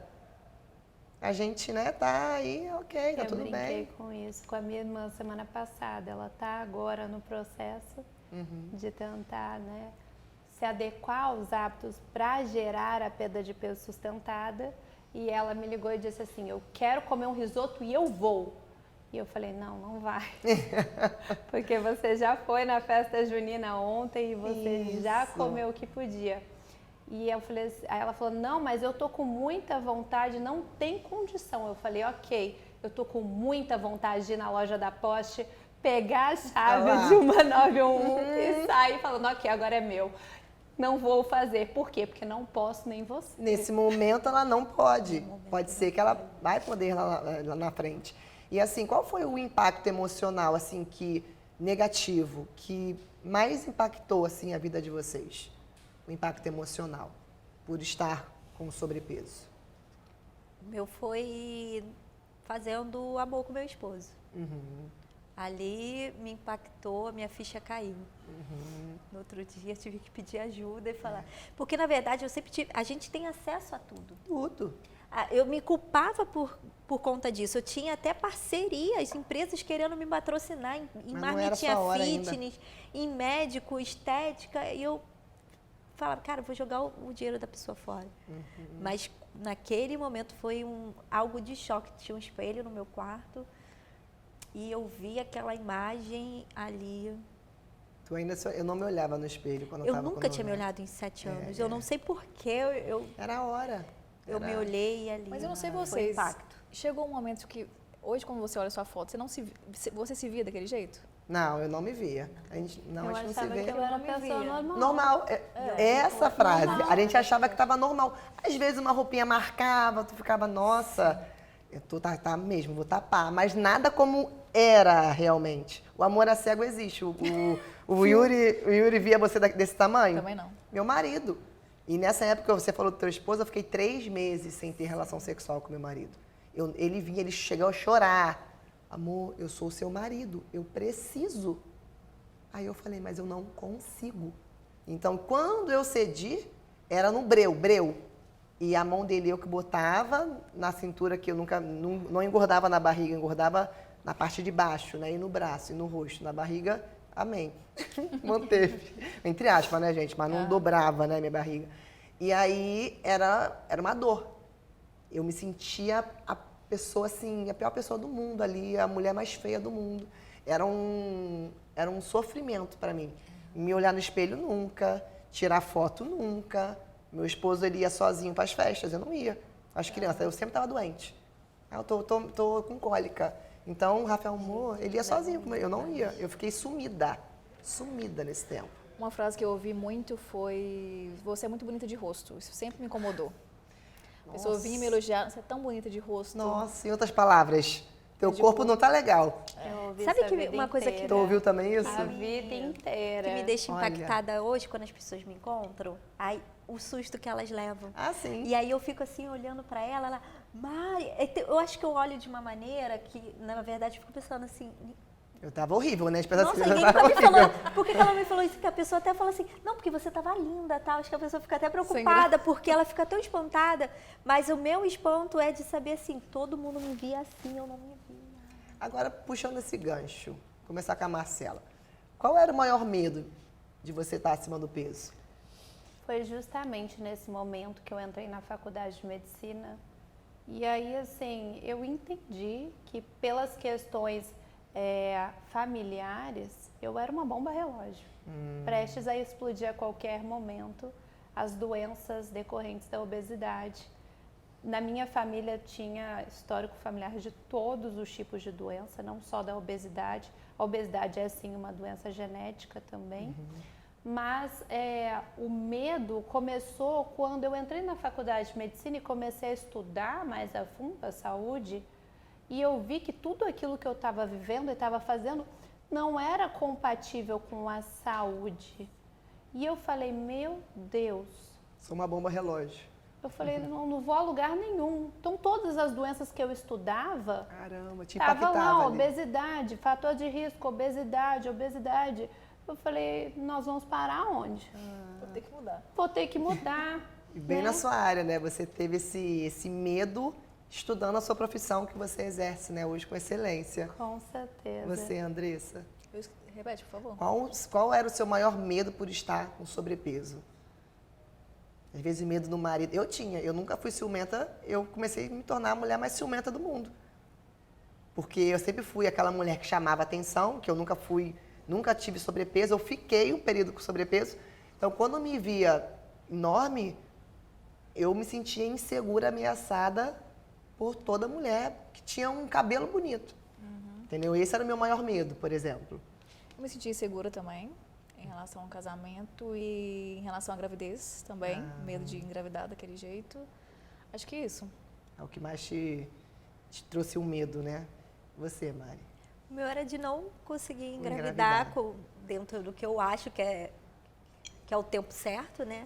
a gente, né, tá aí, ok, tá tudo bem. Eu brinquei com isso com a minha irmã semana passada. Ela tá agora no processo de tentar, né, se adequar aos hábitos para gerar a perda de peso sustentada. E ela me ligou e disse assim, eu quero comer um risoto e eu vou. E eu falei, não vai. Porque você já foi na festa junina ontem e você já comeu o que podia. E eu falei, aí ela falou, não, mas eu tô com muita vontade, não tem condição. Eu falei, ok, eu tô com muita vontade de ir na loja da Poste, pegar a chave de uma 911 e sair falando, ok, agora é meu. Não vou fazer. Por quê? Porque não posso nem você. Nesse momento ela não pode. Pode ser que ela vai poder lá na frente. E assim, qual foi o impacto emocional, assim, negativo, que mais impactou, assim, a vida de vocês? O impacto emocional, por estar com sobrepeso? O meu foi fazendo amor com meu esposo. Ali me impactou, a minha ficha caiu. No outro dia tive que pedir ajuda e falar. Porque, na verdade, eu sempre tive. A gente tem acesso a tudo. Tudo. Eu me culpava por conta disso. Eu tinha até parcerias, empresas querendo me patrocinar em marmitinha fitness, em médico, estética. E eu falava, cara, vou jogar o dinheiro da pessoa fora. Mas naquele momento foi algo de choque. Tinha um espelho no meu quarto e eu vi aquela imagem ali. Eu não me olhava no espelho quando eu estava. Eu nunca tinha me olhado em 7 anos. Eu não sei porquê. Era a hora. Eu me olhei ali. Mas eu não sei vocês. Chegou um momento que, hoje, quando você olha a sua foto, você se via daquele jeito? Não, eu não me via. A gente não se vê. Que eu era uma pessoa normal. Normal. Essa frase. Normal. A gente achava que estava normal. Às vezes uma roupinha marcava, tu ficava, nossa, eu tô tá mesmo, vou tapar. Mas nada como era realmente. O amor a cego existe. O Yuri via você desse tamanho? Também não. Meu marido. E nessa época, você falou do teu esposo, eu fiquei 3 meses sem ter relação sexual com meu marido. Ele vinha, ele chegou a chorar. Amor, eu sou o seu marido, eu preciso. Aí eu falei, mas eu não consigo. Então, quando eu cedi, era no breu. E a mão dele eu que botava na cintura, que eu não engordava na barriga, engordava na parte de baixo, né? E no braço, e no rosto, na barriga, amém. Manteve. Entre aspas, né, gente? Mas não dobrava, né, minha barriga. E aí era uma dor. Eu me sentia pessoa assim, a pior pessoa do mundo ali, a mulher mais feia do mundo. Era um sofrimento para mim. Me olhar no espelho nunca, tirar foto nunca. Meu esposo, ele ia sozinho para as festas, eu não ia. As crianças, eu sempre estava doente. Eu tô com cólica. Então, o Rafael Moura, ele ia sozinho comigo, eu não ia. Eu fiquei sumida nesse tempo. Uma frase que eu ouvi muito foi: você é muito bonita de rosto. Isso sempre me incomodou. A pessoa vinha me elogiar: você é tão bonita de rosto. Nossa, em outras palavras, teu De corpo rosto. não tá legal. Eu ouvi Sabe isso a que vida uma coisa que inteira. Tu ouviu também isso? A vida inteira. que me deixa Olha. impactada hoje quando as pessoas me encontram? Aí, o susto que elas levam. Ah, sim. E aí eu fico assim olhando pra ela, Mari, eu acho que eu olho de uma maneira que, na verdade, eu fico pensando assim, Eu tava horrível, né? As pessoas nossa, assim, ninguém tá me falando. Por que que ela me falou isso? Que a pessoa até fala assim, não, porque você tava linda, tal. Acho que a pessoa fica até preocupada, porque ela fica tão espantada. Mas o meu espanto é de saber assim, todo mundo me via assim, eu não me via. Agora, puxando esse gancho, começar com a Marcela. Qual era o maior medo de você estar acima do peso? Foi justamente nesse momento que eu entrei na faculdade de medicina. E aí, assim, eu entendi que pelas questões familiares, eu era uma bomba relógio. Prestes a explodir a qualquer momento as doenças decorrentes da obesidade. Na minha família tinha histórico familiar de todos os tipos de doença, não só da obesidade. A obesidade é, sim, uma doença genética também. Mas o medo começou quando eu entrei na faculdade de medicina e comecei a estudar mais a fundo a saúde, e eu vi que tudo aquilo que eu estava vivendo e estava fazendo não era compatível com a saúde. E eu falei, meu Deus, Sou uma bomba relógio. eu falei, não vou a lugar nenhum. Então todas as doenças que eu estudava, Caramba, te estava impactava lá, ali. obesidade, fator de risco, obesidade. Eu falei, nós vamos parar onde? Vou ter que mudar. Vou ter que mudar. E bem né? na sua área, né? Você teve esse medo estudando a sua profissão que você exerce, né? Hoje com excelência. Com certeza. Você, Andressa, Repete, por favor. qual era o seu maior medo por estar com sobrepeso? Às vezes o medo do marido. Eu nunca fui ciumenta, eu comecei a me tornar a mulher mais ciumenta do mundo. Porque eu sempre fui aquela mulher que chamava atenção, que eu nunca tive sobrepeso, eu fiquei um período com sobrepeso. Então, quando eu me via enorme, eu me sentia insegura, ameaçada por toda mulher que tinha um cabelo bonito. Entendeu? Esse era o meu maior medo, por exemplo. Eu me senti insegura também em relação ao casamento e em relação à gravidez também. Medo de engravidar daquele jeito. Acho que isso. É o que mais te trouxe o medo, né? Você, Mari. O meu era de não conseguir Engravidar. engravidar dentro do que eu acho que é o tempo certo, né?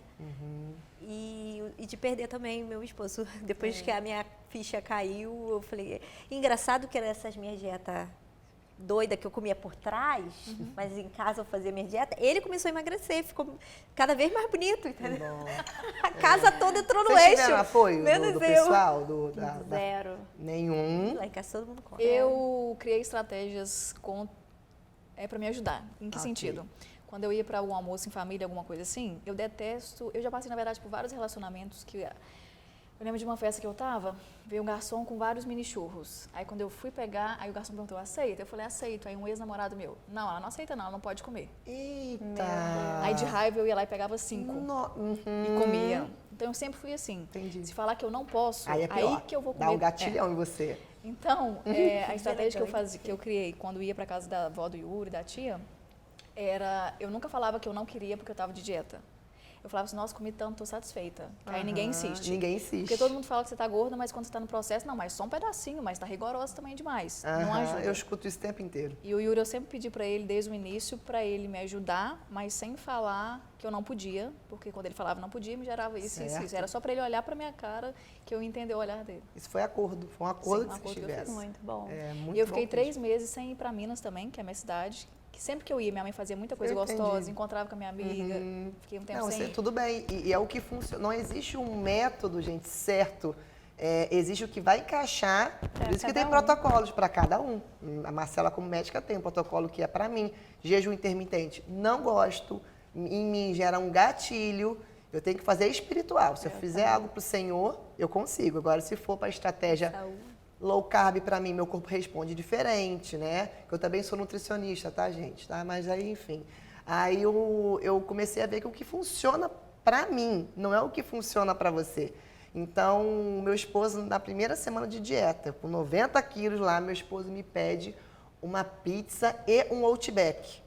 E de perder também meu esposo. Depois que a minha ficha caiu, eu falei... Engraçado que eram essas minhas dietas doida que eu comia por trás, mas em casa eu fazia minha dieta. Ele começou a emagrecer, ficou cada vez mais bonito, entendeu? A casa toda entrou no Vocês eixo. tiveram apoio menos do eu. pessoal? Zero. Nenhum. Lá em casa todo mundo come. Eu criei estratégias para me ajudar. Em que Ok. sentido? Quando eu ia para um almoço em família, alguma coisa assim, eu detesto... Eu já passei, na verdade, por vários relacionamentos que... Eu lembro de uma festa que eu tava, veio um garçom com vários mini churros. Aí quando eu fui pegar, aí o garçom perguntou, aceita? Eu falei, aceito. Aí um ex-namorado meu, não, ela não aceita não, ela não pode comer. Eita! Aí de raiva eu ia lá e pegava 5 e comia. Então eu sempre fui assim. Entendi. Se falar que eu não posso, Aí é pior. que eu vou comer. Dá um gatilhão em você. Então, a estratégia que eu criei quando ia para casa da avó do Yuri, da tia, era, eu nunca falava que eu não queria porque eu estava de dieta. Eu falava assim, nossa, comi tanto, tô satisfeita. Aí ninguém insiste. Ninguém insiste. Porque todo mundo fala que você tá gorda, mas quando você tá no processo, não, mas só um pedacinho, mas tá rigorosa também demais. Não ajuda. Eu escuto isso o tempo inteiro. E o Yuri, eu sempre pedi pra ele, desde o início, pra ele me ajudar, mas sem falar que eu não podia, porque quando ele falava não podia, me gerava isso e isso, Certo. isso. Era só pra ele olhar pra minha cara que eu entender o olhar dele. Isso foi acordo. Foi um acordo Sim, um que vocês acordo que eu fiz. tiveram. Muito bom. É, muito E eu fiquei bom 3 meses sem ir pra Minas também, que é a minha cidade. Que sempre que eu ia, minha mãe fazia muita coisa Eu entendi. gostosa, encontrava com a minha amiga, fiquei um tempo Não, sem ir. tudo bem. E é o que funciona. Não existe um método, gente, certo. Existe o que vai encaixar. Por isso que tem protocolos para cada um. A Marcela, como médica, tem um protocolo que é para mim. Jejum intermitente. Não gosto. Em mim gera um gatilho. Eu tenho que fazer espiritual. Se eu fizer algo para o Senhor, eu consigo. Agora, se for para estratégia Saúde. Low carb, para mim, meu corpo responde diferente, né? Eu também sou nutricionista, tá, gente? Tá? Mas aí, enfim. Aí eu comecei a ver que o que funciona para mim não é o que funciona para você. Então, meu esposo, na primeira semana de dieta, com 90 quilos lá, meu esposo me pede uma pizza e um Outback.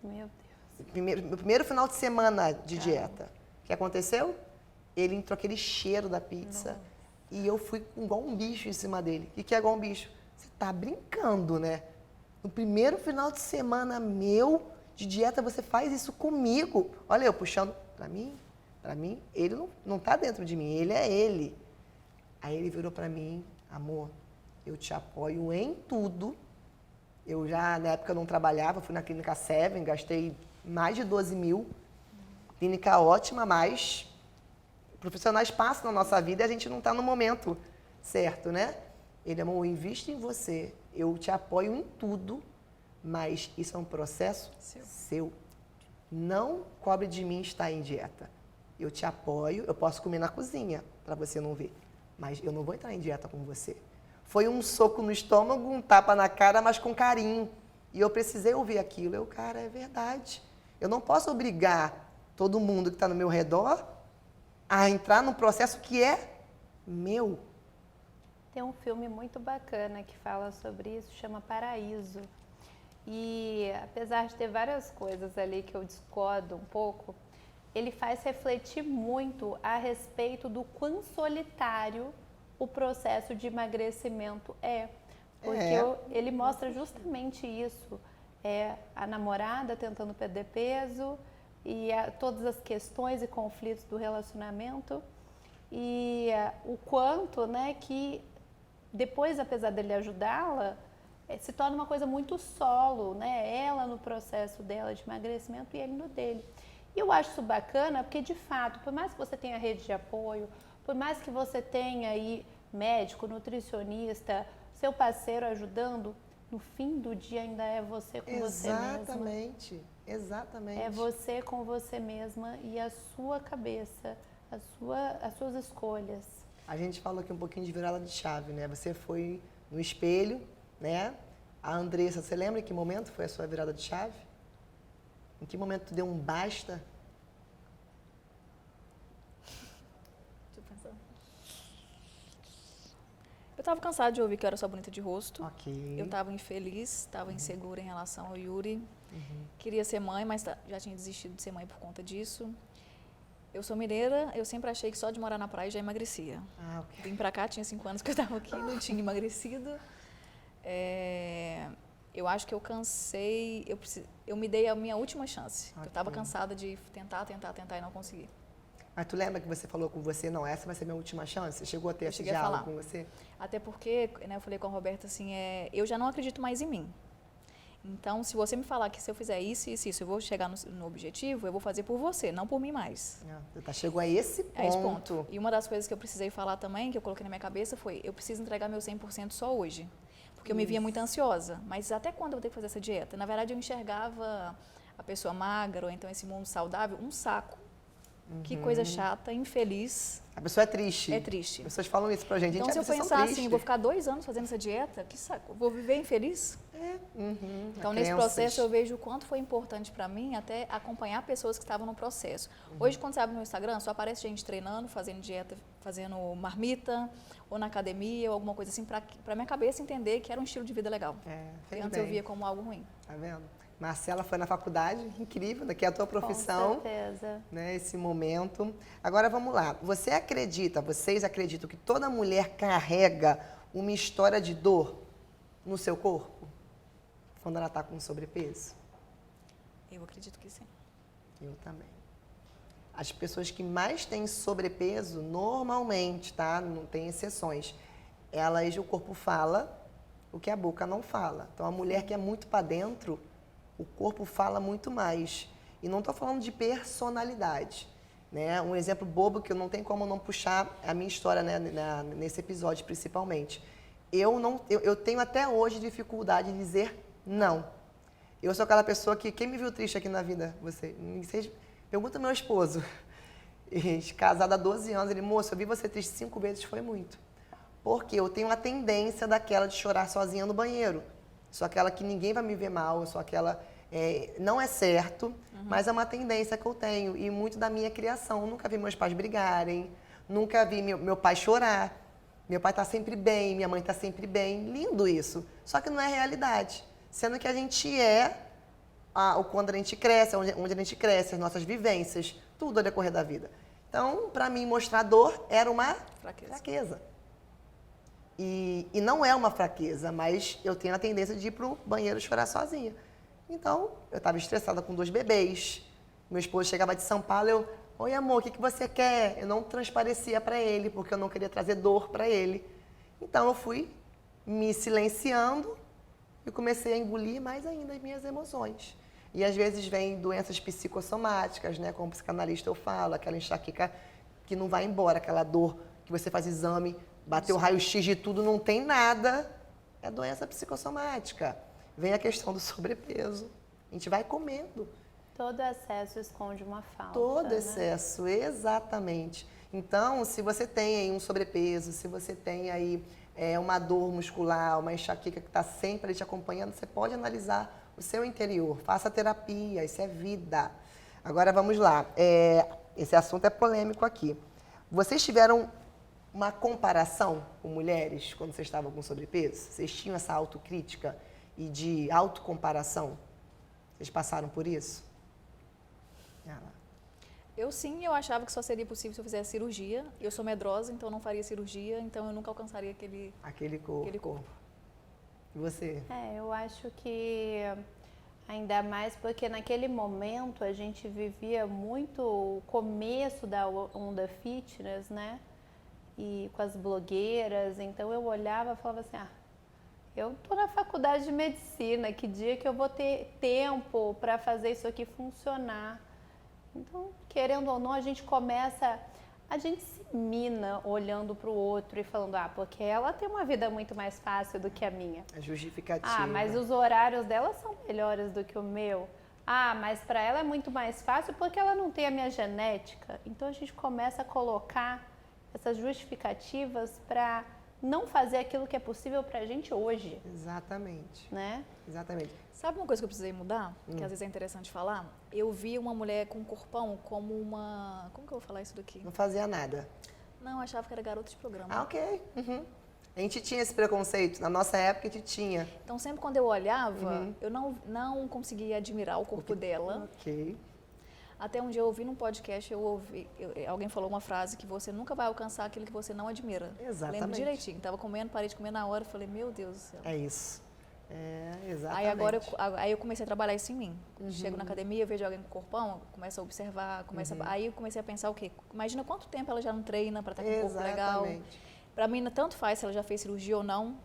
Meu Deus. Meu primeiro final de semana de dieta. O que aconteceu? Ele entrou aquele cheiro da pizza. Nossa. E eu fui igual um bicho em cima dele. O que é igual um bicho? Você tá brincando, né? No primeiro final de semana meu de dieta, você faz isso comigo. Olha, eu puxando para mim, ele não tá dentro de mim, ele é ele. Aí ele virou para mim, amor, eu te apoio em tudo. Eu já, na época, eu não trabalhava, fui na Clínica Seven, gastei mais de 12 mil. Clínica ótima, mas profissionais passam na nossa vida e a gente não está no momento certo, né? Ele, amor, eu invisto em você, eu te apoio em tudo, mas isso é um processo seu. Não cobre de mim estar em dieta. Eu te apoio, eu posso comer na cozinha, para você não ver, mas eu não vou entrar em dieta com você. Foi um soco no estômago, um tapa na cara, mas com carinho. E eu precisei ouvir aquilo. Cara, é verdade. Eu não posso obrigar todo mundo que está no meu redor a entrar num processo que é meu. Tem um filme muito bacana que fala sobre isso, chama Paraíso. E apesar de ter várias coisas ali que eu discordo um pouco, ele faz refletir muito a respeito do quão solitário o processo de emagrecimento é. Porque ele mostra justamente isso. A namorada tentando perder peso e todas as questões e conflitos do relacionamento e o quanto, né, que depois, apesar dele ajudá-la, se torna uma coisa muito solo, né? Ela no processo dela de emagrecimento e ele no dele. E eu acho isso bacana porque, de fato, por mais que você tenha rede de apoio, por mais que você tenha aí médico, nutricionista, seu parceiro ajudando, no fim do dia ainda é você com você mesma. Exatamente, exatamente. É você com você mesma e a sua cabeça, as suas escolhas. A gente falou aqui um pouquinho de virada de chave, né? Você foi no espelho, né? A Andressa, você lembra em que momento foi a sua virada de chave? Em que momento tu deu um basta? Eu estava cansada de ouvir que eu era só bonita de rosto. Ok. Eu estava infeliz, estava insegura em relação ao Yuri. Queria ser mãe, mas já tinha desistido de ser mãe por conta disso. Eu sou mineira, eu sempre achei que só de morar na praia já emagrecia. Ok. Vim pra cá, tinha 5 anos que eu estava aqui, não tinha emagrecido. Eu acho que eu cansei, eu me dei a minha última chance. Okay. Eu estava cansada de tentar e não consegui. Mas tu lembra que você falou com você, não, essa vai ser minha última chance? Você chegou a ter esse diálogo com você? Até porque, né, eu falei com a Roberta assim, eu já não acredito mais em mim. Então, se você me falar que se eu fizer isso, eu vou chegar no objetivo, eu vou fazer por você, não por mim mais. Chegou a esse ponto. Esse ponto. E uma das coisas que eu precisei falar também, que eu coloquei na minha cabeça, foi, eu preciso entregar meu 100% só hoje. Porque eu me via muito ansiosa. Mas até quando eu vou ter que fazer essa dieta? Na verdade, eu enxergava a pessoa magra, ou então esse mundo saudável, um saco. Que coisa chata, infeliz. A pessoa é triste. É triste. As pessoas falam isso pra gente. Então, se eu pensar assim, vou ficar 2 anos fazendo essa dieta, que saco, vou viver infeliz? Então, nesse processo, eu vejo o quanto foi importante para mim até acompanhar pessoas que estavam no processo. Hoje, quando você abre no Instagram, só aparece gente treinando, fazendo dieta, fazendo marmita, ou na academia, ou alguma coisa assim, para minha cabeça entender que era um estilo de vida legal. Antes eu via como algo ruim. Tá vendo? Marcela foi na faculdade, incrível, que é a tua profissão. Com certeza. Né, esse momento. Agora vamos lá. Vocês acreditam que toda mulher carrega uma história de dor no seu corpo? Quando ela está com sobrepeso? Eu acredito que sim. Eu também. As pessoas que mais têm sobrepeso, normalmente, tá? Não tem exceções. O corpo fala o que a boca não fala. Então, a mulher que é muito para dentro, o corpo fala muito mais. E não estou falando de personalidade. Né? Um exemplo bobo que eu não tenho como não puxar a minha história, né, nesse episódio, principalmente. Eu tenho até hoje dificuldade de dizer não. Eu sou aquela pessoa que... Quem me viu triste aqui na vida? Vocês pergunta ao meu esposo. Casado há 12 anos. Ele, moço, eu vi você triste 5 vezes, foi muito. Porque eu tenho a tendência daquela de chorar sozinha no banheiro. Sou aquela que ninguém vai me ver mal, eu sou aquela... não é certo, mas é uma tendência que eu tenho. E muito da minha criação. Eu nunca vi meus pais brigarem, nunca vi meu pai chorar. Meu pai está sempre bem, minha mãe está sempre bem. Lindo isso. Só que não é realidade. Sendo que a gente quando a gente cresce, onde a gente cresce, as nossas vivências, tudo ao decorrer da vida. Então, para mim, mostrar dor era uma fraqueza. E não é uma fraqueza, mas eu tenho a tendência de ir pro banheiro chorar sozinha. Então, eu estava estressada com 2 bebês. Meu esposo chegava de São Paulo, oi amor, o que você quer? Eu não transparecia para ele, porque eu não queria trazer dor para ele. Então, eu fui me silenciando e comecei a engolir mais ainda as minhas emoções. E às vezes vem doenças psicossomáticas, né? Como psicanalista eu falo, aquela enxaqueca que não vai embora, aquela dor que você faz exame, bateu o raio-x de tudo, não tem nada, é doença psicossomática. Vem a questão do sobrepeso. A gente vai comendo. Todo excesso esconde uma falta. Todo excesso, exatamente. Então, se você tem aí um sobrepeso, se você tem aí uma dor muscular, uma enxaqueca que está sempre ali te acompanhando, você pode analisar o seu interior. Faça terapia, isso é vida. Agora, vamos lá. Esse assunto é polêmico aqui. Vocês tiveram uma comparação com mulheres quando vocês estavam com sobrepeso? Vocês tinham essa autocrítica e de autocomparação? Vocês passaram por isso? Eu achava que só seria possível se eu fizesse cirurgia. Eu sou medrosa, então eu não faria cirurgia, então eu nunca alcançaria aquele corpo. E você? Eu acho que ainda mais porque naquele momento a gente vivia muito o começo da onda fitness, né? E com as blogueiras, então eu olhava e falava assim, eu tô na faculdade de medicina, que dia que eu vou ter tempo para fazer isso aqui funcionar? Então, querendo ou não, a gente se mina olhando para o outro e falando, porque ela tem uma vida muito mais fácil do que a minha. É justificativa. Mas os horários dela são melhores do que o meu. Mas para ela é muito mais fácil porque ela não tem a minha genética. Então, a gente começa a colocar essas justificativas para não fazer aquilo que é possível pra gente hoje. Exatamente. Né? Exatamente. Sabe uma coisa que eu precisei mudar? Que às vezes é interessante falar? Eu vi uma mulher com um corpão como uma... Como que eu vou falar isso daqui? Não fazia nada. Não, eu achava que era garota de programa. Ok. Uhum. A gente tinha esse preconceito. Na nossa época, a gente tinha. Então, sempre quando eu olhava, eu não conseguia admirar o corpo dela. Ok. Até um dia eu ouvi num podcast, alguém falou uma frase que você nunca vai alcançar aquilo que você não admira. Exatamente. Lembro direitinho. Estava comendo, parei de comer na hora, falei, meu Deus do céu. É isso. Exatamente. Aí eu comecei a trabalhar isso em mim. Chego na academia, vejo alguém com corpão, começo a observar, aí eu comecei a pensar o quê? Imagina quanto tempo ela já não treina para estar com um corpo legal. Para mim, tanto faz se ela já fez cirurgia ou não.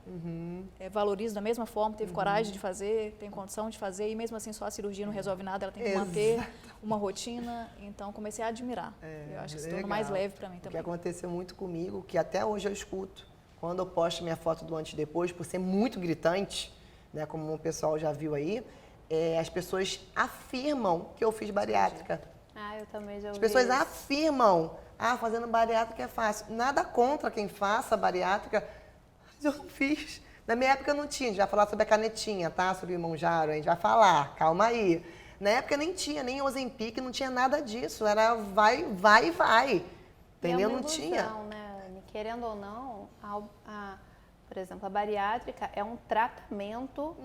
Valorizo da mesma forma, teve coragem de fazer, tem condição de fazer, e mesmo assim só a cirurgia não resolve nada, ela tem que manter uma rotina. Então, comecei a admirar. Eu acho que se tornou mais leve para mim também. O que aconteceu muito comigo, que até hoje eu escuto, quando eu posto minha foto do antes e depois, por ser muito gritante, né, como o pessoal já viu aí, as pessoas afirmam que eu fiz bariátrica. Eu também já ouvi. As pessoas afirmam, fazendo bariátrica é fácil. Nada contra quem faça bariátrica, mas eu não fiz. Na minha época não tinha, a gente vai falar sobre a canetinha, tá? Sobre o Monjaro, a gente vai falar, calma aí. Na época nem tinha, nem Ozempic, não tinha nada disso, era vai. Entendeu? Não tinha. Né? Querendo ou não, por exemplo, a bariátrica é um tratamento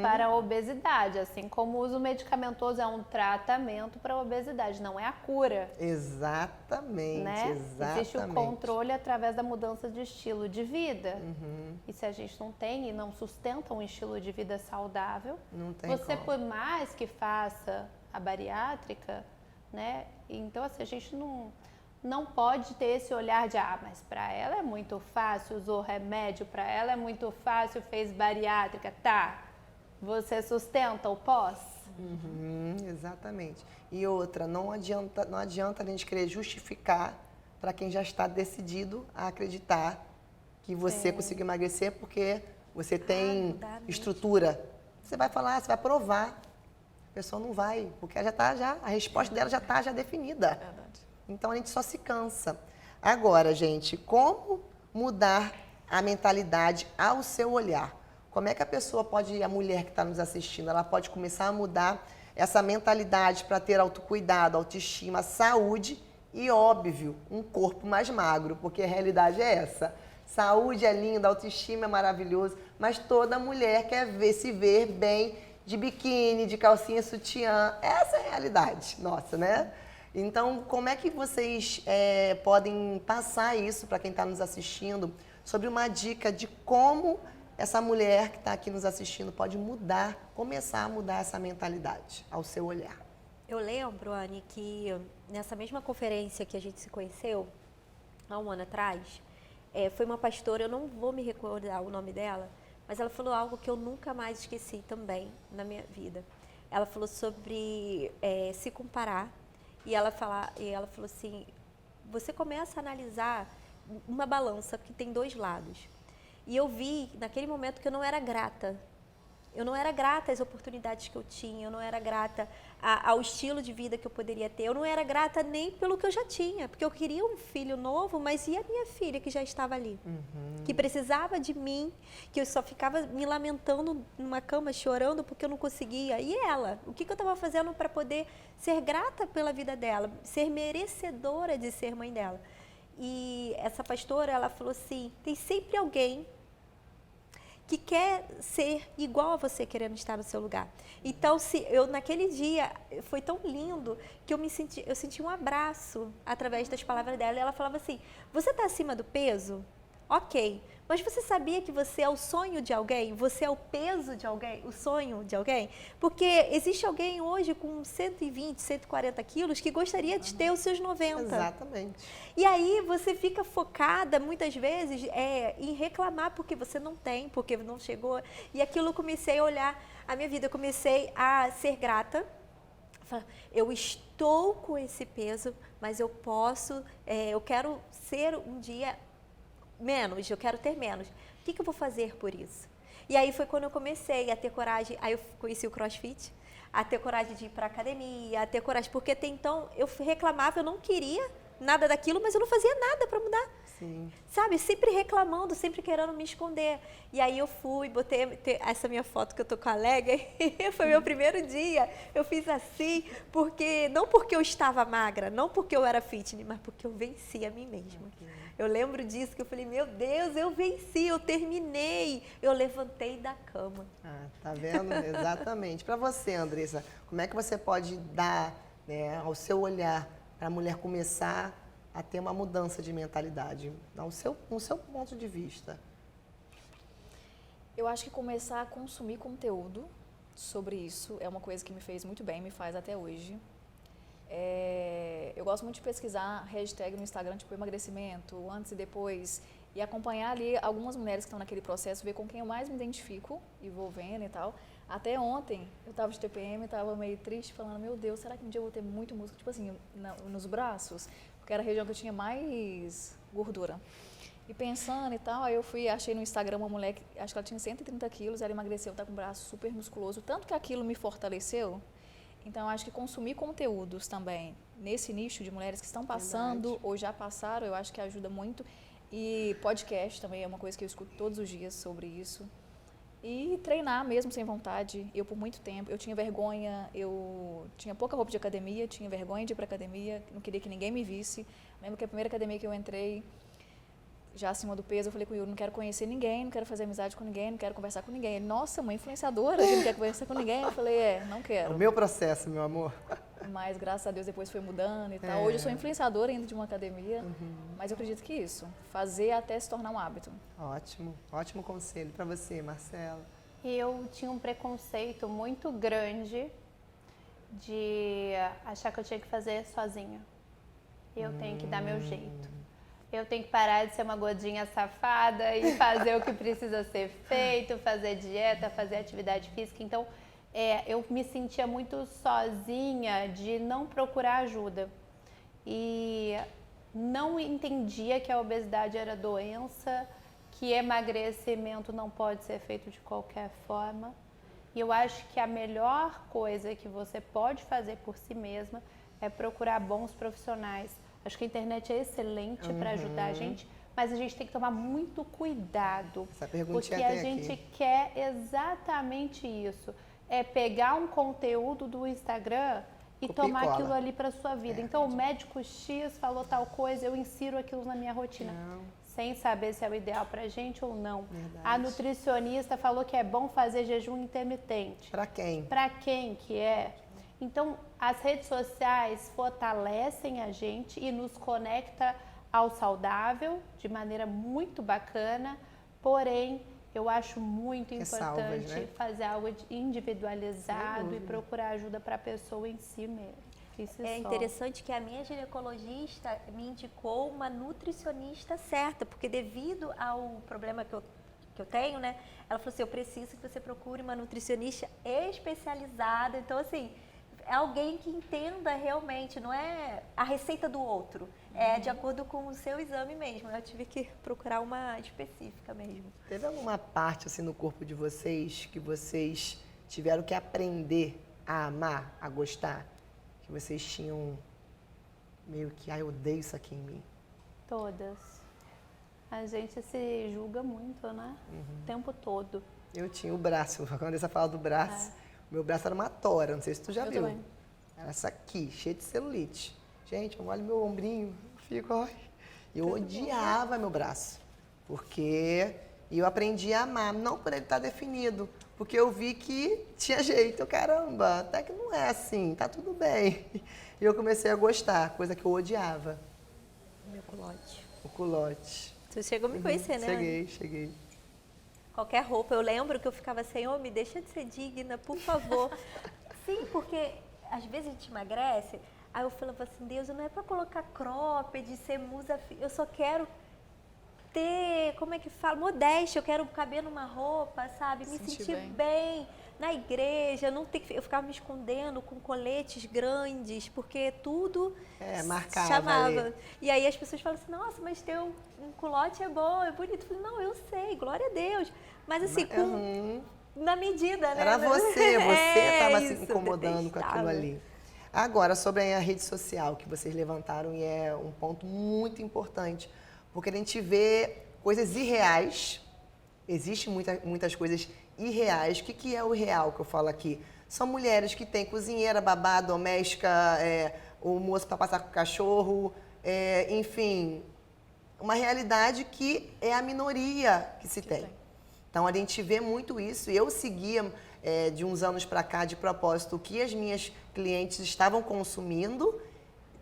para a obesidade, assim como o uso medicamentoso é um tratamento para a obesidade, não é a cura. Exatamente, né? exatamente. Existe o controle através da mudança de estilo de vida. E se a gente não tem e não sustenta um estilo de vida saudável, não tem você como. por mais que faça a bariátrica, né? Então, assim, a gente não pode ter esse olhar de, mas para ela é muito fácil, usou remédio, para ela é muito fácil, fez bariátrica, tá? Você sustenta o pós? Exatamente. E outra, não adianta a gente querer justificar para quem já está decidido a acreditar que você conseguiu emagrecer porque você tem estrutura. Você vai falar, você vai provar. A pessoa não vai, porque ela a resposta dela já está definida. Verdade. Então, a gente só se cansa. Agora, gente, como mudar a mentalidade ao seu olhar? Como é que a pessoa pode, a mulher que está nos assistindo, ela pode começar a mudar essa mentalidade para ter autocuidado, autoestima, saúde e, óbvio, um corpo mais magro, porque a realidade é essa. Saúde é linda, autoestima é maravilhoso, mas toda mulher quer se ver bem de biquíni, de calcinha sutiã. Essa é a realidade nossa, né? Então, como é que vocês podem passar isso para quem está nos assistindo, sobre uma dica de como essa mulher que está aqui nos assistindo pode mudar, começar a mudar essa mentalidade ao seu olhar? Eu lembro, Anne, que nessa mesma conferência que a gente se conheceu, há um ano atrás, foi uma pastora, eu não vou me recordar o nome dela, mas ela falou algo que eu nunca mais esqueci também na minha vida. Ela falou sobre se comparar e ela falou assim, você começa a analisar uma balança que tem dois lados. E eu vi naquele momento que eu não era grata. Eu não era grata às oportunidades que eu tinha, eu não era grata ao estilo de vida que eu poderia ter, eu não era grata nem pelo que eu já tinha, porque eu queria um filho novo, mas e a minha filha que já estava ali? Que precisava de mim, que eu só ficava me lamentando numa cama, chorando porque eu não conseguia. E ela? O que eu estava fazendo para poder ser grata pela vida dela, ser merecedora de ser mãe dela? E essa pastora, ela falou assim, tem sempre alguém que quer ser igual a você, querendo estar no seu lugar. Então, naquele dia, foi tão lindo que eu senti um abraço através das palavras dela. E ela falava assim, você está acima do peso? Ok, mas você sabia que você é o sonho de alguém? Você é o peso de alguém? O sonho de alguém? Porque existe alguém hoje com 120, 140 quilos que gostaria de ter os seus 90. Exatamente. E aí você fica focada, muitas vezes, em reclamar porque você não tem, porque não chegou. E aquilo eu comecei a olhar a minha vida, eu comecei a ser grata. Eu estou com esse peso, mas eu posso, eu quero ser um dia menos, eu quero ter menos. O que eu vou fazer por isso? E aí foi quando eu comecei a ter coragem, aí eu conheci o CrossFit, a ter coragem de ir para academia, a ter coragem, porque até então eu reclamava, eu não queria nada daquilo, mas eu não fazia nada para mudar. Sim. Sabe, sempre reclamando, sempre querendo me esconder. E aí eu fui, botei essa minha foto que eu tô com a lega, foi meu primeiro dia. Eu fiz assim, não porque eu estava magra, não porque eu era fitness, mas porque eu venci a mim mesma. Eu lembro disso, que eu falei, meu Deus, eu venci, eu terminei, eu levantei da cama. Tá vendo? Exatamente. Para você, Andressa, como é que você pode dar, né, ao seu olhar, para a mulher começar a ter uma mudança de mentalidade, no seu ponto de vista? Eu acho que começar a consumir conteúdo sobre isso é uma coisa que me fez muito bem, me faz até hoje. Eu gosto muito de pesquisar hashtag no Instagram, tipo emagrecimento, antes e depois, e acompanhar ali algumas mulheres que estão naquele processo, ver com quem eu mais me identifico e vou vendo e tal. Até ontem, eu estava de TPM, estava meio triste, falando, meu Deus, será que um dia eu vou ter muito músculo, tipo assim, nos braços? Porque era a região que eu tinha mais gordura. E pensando e tal, aí eu achei no Instagram uma mulher, que acho que ela tinha 130 quilos, ela emagreceu, tá com o braço super musculoso, tanto que aquilo me fortaleceu. Então, eu acho que consumir conteúdos também nesse nicho de mulheres que estão passando ou já passaram, eu acho que ajuda muito. E podcast também é uma coisa que eu escuto todos os dias sobre isso. E treinar mesmo sem vontade. Eu, por muito tempo, eu tinha vergonha, eu tinha pouca roupa de academia, tinha vergonha de ir para academia, não queria que ninguém me visse. Lembro que a primeira academia que eu entrei, já acima do peso, eu falei com o Yuri, não quero conhecer ninguém, não quero fazer amizade com ninguém, não quero conversar com ninguém. Ele, nossa, uma influenciadora que não quer conversar com ninguém. Eu falei, não quero. É o meu processo, meu amor. Mas, graças a Deus, depois foi mudando e tal. Hoje eu sou influenciadora ainda de uma academia, mas eu acredito que isso, fazer até se tornar um hábito. Ótimo, ótimo conselho para você, Marcela. Eu tinha um preconceito muito grande de achar que eu tinha que fazer sozinha. Eu tenho que dar meu jeito. Eu tenho que parar de ser uma gordinha safada e fazer o que precisa ser feito, fazer dieta, fazer atividade física. Então, eu me sentia muito sozinha de não procurar ajuda. E não entendia que a obesidade era doença, que emagrecimento não pode ser feito de qualquer forma. E eu acho que a melhor coisa que você pode fazer por si mesma é procurar bons profissionais. Acho que a internet é excelente para ajudar a gente, mas a gente tem que tomar muito cuidado. Essa perguntinha porque a tem gente aqui. quer exatamente isso. É pegar um conteúdo do Instagram e Copia e tomar cola. aquilo ali para sua vida. Então, o médico X falou tal coisa, eu insiro aquilo na minha rotina. Não. Sem saber se é o ideal pra gente ou não. Verdade. A nutricionista falou que é bom fazer jejum intermitente. Para quem? Para quem que é? Então, as redes sociais fortalecem a gente e nos conecta ao saudável de maneira muito bacana, porém, eu acho muito Ressalvas, importante né? fazer algo Sem individualizado e dúvida. procurar ajuda para a pessoa em si mesmo. Isso É só. interessante que a minha ginecologista me indicou uma nutricionista certa, porque devido ao problema que eu tenho, né? Ela falou assim, eu preciso que você procure uma nutricionista especializada. Então, assim, é alguém que entenda realmente, não é a receita do outro. É de acordo com o seu exame mesmo. Eu tive que procurar uma específica mesmo. Teve alguma parte assim no corpo de vocês que vocês tiveram que aprender a amar, a gostar? Que vocês tinham meio que, eu odeio isso aqui em mim. Todas. A gente se julga muito, né? O tempo todo. Eu tinha o braço, quando a Andressa fala do braço, meu braço era uma tora, não sei se tu já Eu viu. também. Era essa aqui, cheia de celulite. Gente, eu olho meu ombrinho, fico, ai. Eu odiava meu braço, porque eu aprendi a amar, não por ele estar definido, porque eu vi que tinha jeito, caramba, até que não é assim, tá tudo bem. E eu comecei a gostar, coisa que eu odiava, Meu culote. o culote. Você chegou a me conhecer, né? Cheguei. Qualquer roupa, eu lembro que eu ficava assim, me deixa de ser digna, por favor. Sim, porque às vezes a gente emagrece, aí eu falava assim, Deus, não é pra colocar cropped, ser musa, eu só quero ter, como é que fala, modéstia, eu quero caber numa roupa, sabe, me Sentir sentir bem na igreja, não ter que, eu ficava me escondendo com coletes grandes, porque tudo Marcava chamava. ali. E aí as pessoas falam assim, nossa, mas teu um culote é bom, é bonito. Eu falei, não, eu sei, glória a Deus. Mas assim, na medida, né? Era você estava se isso, incomodando com aquilo detestável. ali. Agora, sobre a rede social que vocês levantaram, e é um ponto muito importante, porque a gente vê coisas irreais, existem muitas coisas irreais. O que é o real que eu falo aqui? São mulheres que têm cozinheira, babá, doméstica, o moço para passar com o cachorro, enfim, uma realidade que é a minoria que se tem. Então, a gente vê muito isso. Eu seguia, de uns anos para cá, de propósito, o que as minhas clientes estavam consumindo.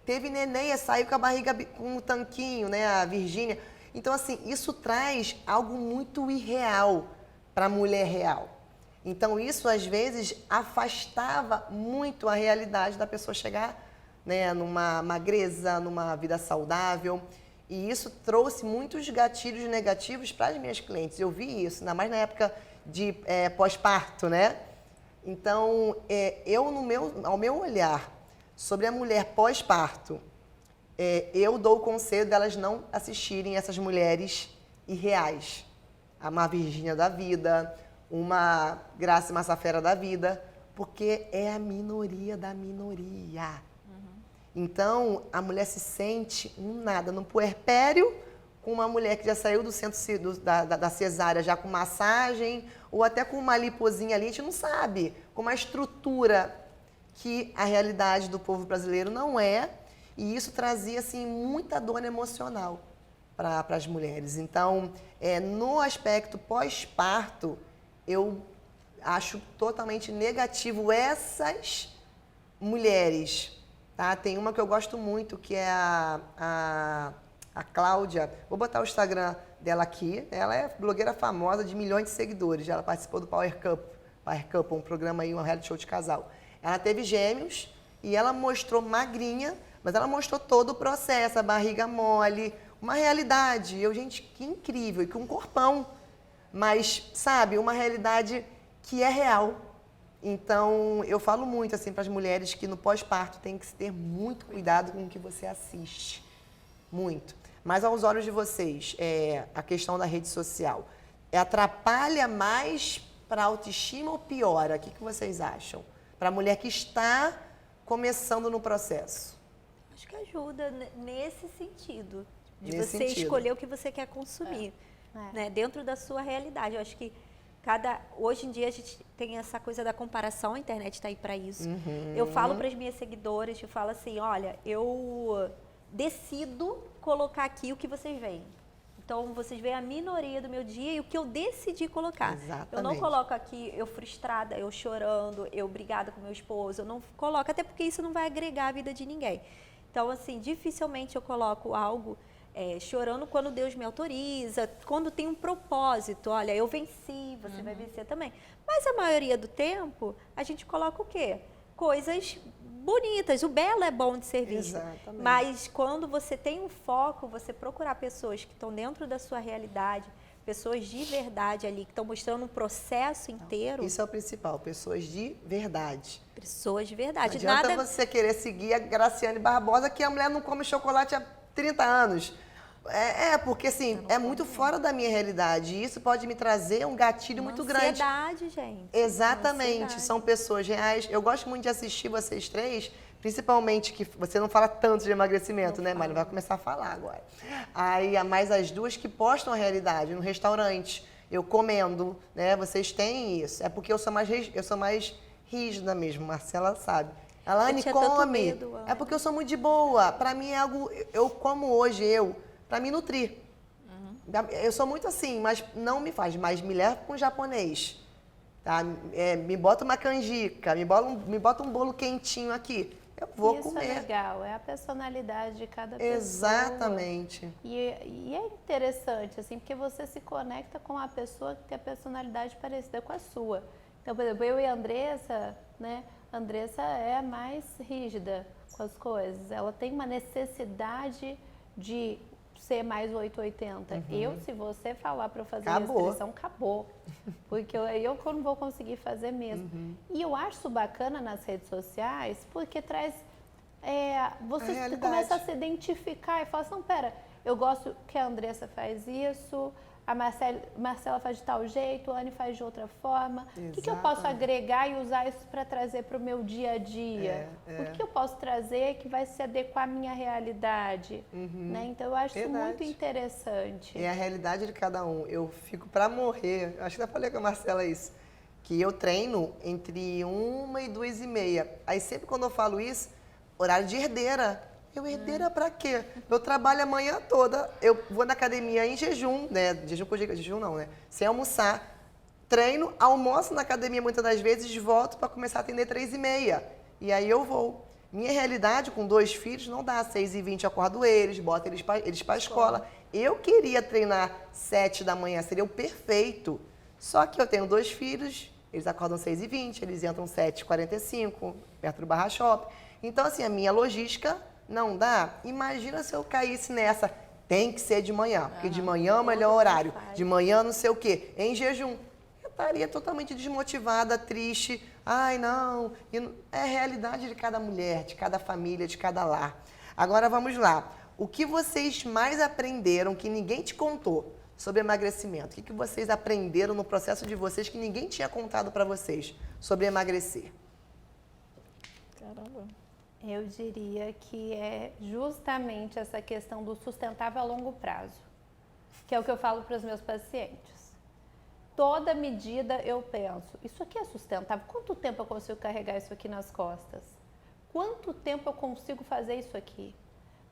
Teve neném, saiu com a barriga, com um tanquinho, né, a Virgínia. Então, assim, isso traz algo muito irreal para a mulher real. Então, isso, às vezes, afastava muito a realidade da pessoa chegar, né, numa magreza, numa vida saudável. E isso trouxe muitos gatilhos negativos para as minhas clientes. Eu vi isso, ainda mais na época de pós-parto, né? Então, ao meu olhar sobre a mulher pós-parto, eu dou o conselho delas não assistirem essas mulheres irreais. Uma Virgínia da vida, uma Graça Massafera da vida, porque é a minoria da minoria. Então, a mulher se sente um nada, no puerpério, com uma mulher que já saiu do centro da cesárea, já com massagem, ou até com uma lipozinha ali, a gente não sabe, com uma estrutura que a realidade do povo brasileiro não é, e isso trazia, assim, muita dor emocional para as mulheres. Então, no aspecto pós-parto, eu acho totalmente negativo essas mulheres. Tá? Tem uma que eu gosto muito, que é a Cláudia. Vou botar o Instagram dela aqui. Ela é blogueira famosa de milhões de seguidores. Ela participou do Power Couple, um programa aí, um reality show de casal. Ela teve gêmeos e ela mostrou magrinha, mas ela mostrou todo o processo, a barriga mole, uma realidade. E eu, gente, que incrível, e com um corpão. Mas, sabe, uma realidade que é real. Então, eu falo muito assim para as mulheres que no pós-parto tem que ter muito cuidado com o que você assiste. Muito. Mas aos olhos de vocês, a questão da rede social, atrapalha mais para a autoestima ou piora? O que vocês acham? Para a mulher que está começando no processo. Acho que ajuda nesse sentido. De Nesse você sentido. escolher o que você quer consumir, né? Dentro da sua realidade. Eu acho que hoje em dia a gente tem essa coisa da comparação, a internet está aí para isso. Eu falo para as minhas seguidoras, eu falo assim, olha, eu decido colocar aqui o que vocês veem. Então, vocês veem a minoria do meu dia e o que eu decidi colocar. Exatamente. Eu não coloco aqui eu frustrada, eu chorando, eu brigada com meu esposo. Eu não coloco, até porque isso não vai agregar a vida de ninguém. Então, assim, dificilmente eu coloco algo chorando quando Deus me autoriza, quando tem um propósito. Olha, eu venci, você vai vencer também. Mas a maioria do tempo, a gente coloca o quê? Coisas bonitas, o belo é bom de ser visto. Exatamente. Mas quando você tem um foco, você procurar pessoas que estão dentro da sua realidade, pessoas de verdade ali, que estão mostrando um processo inteiro. Isso é o principal, pessoas de verdade. Pessoas de Não verdade. adianta você querer seguir a Graciane Barbosa, que a mulher não come chocolate há 30 anos. Porque assim, é muito fora da minha realidade. E isso pode me trazer um gatilho muito grande. Ansiedade, gente. Exatamente, Ansiedade. são pessoas reais. Eu gosto muito de assistir vocês três, principalmente que você não fala tanto de emagrecimento, né, Mari? Vai começar a falar agora. Aí, mais as duas que postam a realidade no restaurante, eu comendo, né? Vocês têm isso. É porque eu sou mais rígida mesmo, Marcela sabe. Alane, tinha tanto come. medo, Ana. É porque eu sou muito de boa. Pra mim é algo. Eu como hoje, pra me nutrir. Eu sou muito assim, mas não me faz. Mas me leva com um japonês. Tá? Me bota uma canjica, me bota um bolo quentinho aqui. Eu vou Isso comer. é legal, é a personalidade de cada pessoa. Exatamente. E é interessante, assim, porque você se conecta com a pessoa que tem a personalidade parecida com a sua. Então, por exemplo, eu e a Andressa, né? A Andressa é mais rígida com as coisas. Ela tem uma necessidade de ser mais 880. Se você falar para eu fazer restrição, acabou. Porque eu não vou conseguir fazer mesmo. E eu acho isso bacana nas redes sociais, porque traz... você começa a se identificar e fala assim, não, pera, eu gosto que a Andressa faz isso, a Marcela faz de tal jeito, a Anne faz de outra forma. O que eu posso agregar e usar isso para trazer para o meu dia a dia? O que eu posso trazer que vai se adequar à minha realidade? Né? Então, eu acho isso muito interessante. É a realidade de cada um. Eu fico pra morrer. Eu acho que já falei com a Marcela isso. Que eu treino entre 1 e 2h30. Aí sempre quando eu falo isso, horário de herdeira. Herdeira pra quê? Eu trabalho a manhã toda, eu vou na academia em jejum, né? Jejum não, né? Sem almoçar. Treino, almoço na academia muitas das vezes, volto para começar a atender 3h30. E aí eu vou. Minha realidade com 2 filhos não dá. 6h20 eu acordo boto eles para a escola. Eu queria treinar 7 da manhã, seria o perfeito. Só que eu tenho 2 filhos, eles acordam 6h20, eles entram 7h45, perto do Barra Shopping. Então, assim, a minha logística não dá. Imagina se eu caísse nessa. Tem que ser de manhã, porque de manhã é o melhor horário. De manhã não sei o quê. Em jejum. Eu estaria totalmente desmotivada, triste. Ai, não. É a realidade de cada mulher, de cada família, de cada lar. Agora vamos lá. O que vocês mais aprenderam que ninguém te contou sobre emagrecimento? O que vocês aprenderam no processo de vocês que ninguém tinha contado para vocês sobre emagrecer? Caramba. Eu diria que é justamente essa questão do sustentável a longo prazo, que é o que eu falo para os meus pacientes. Toda medida eu penso, isso aqui é sustentável? Quanto tempo eu consigo carregar isso aqui nas costas? Quanto tempo eu consigo fazer isso aqui?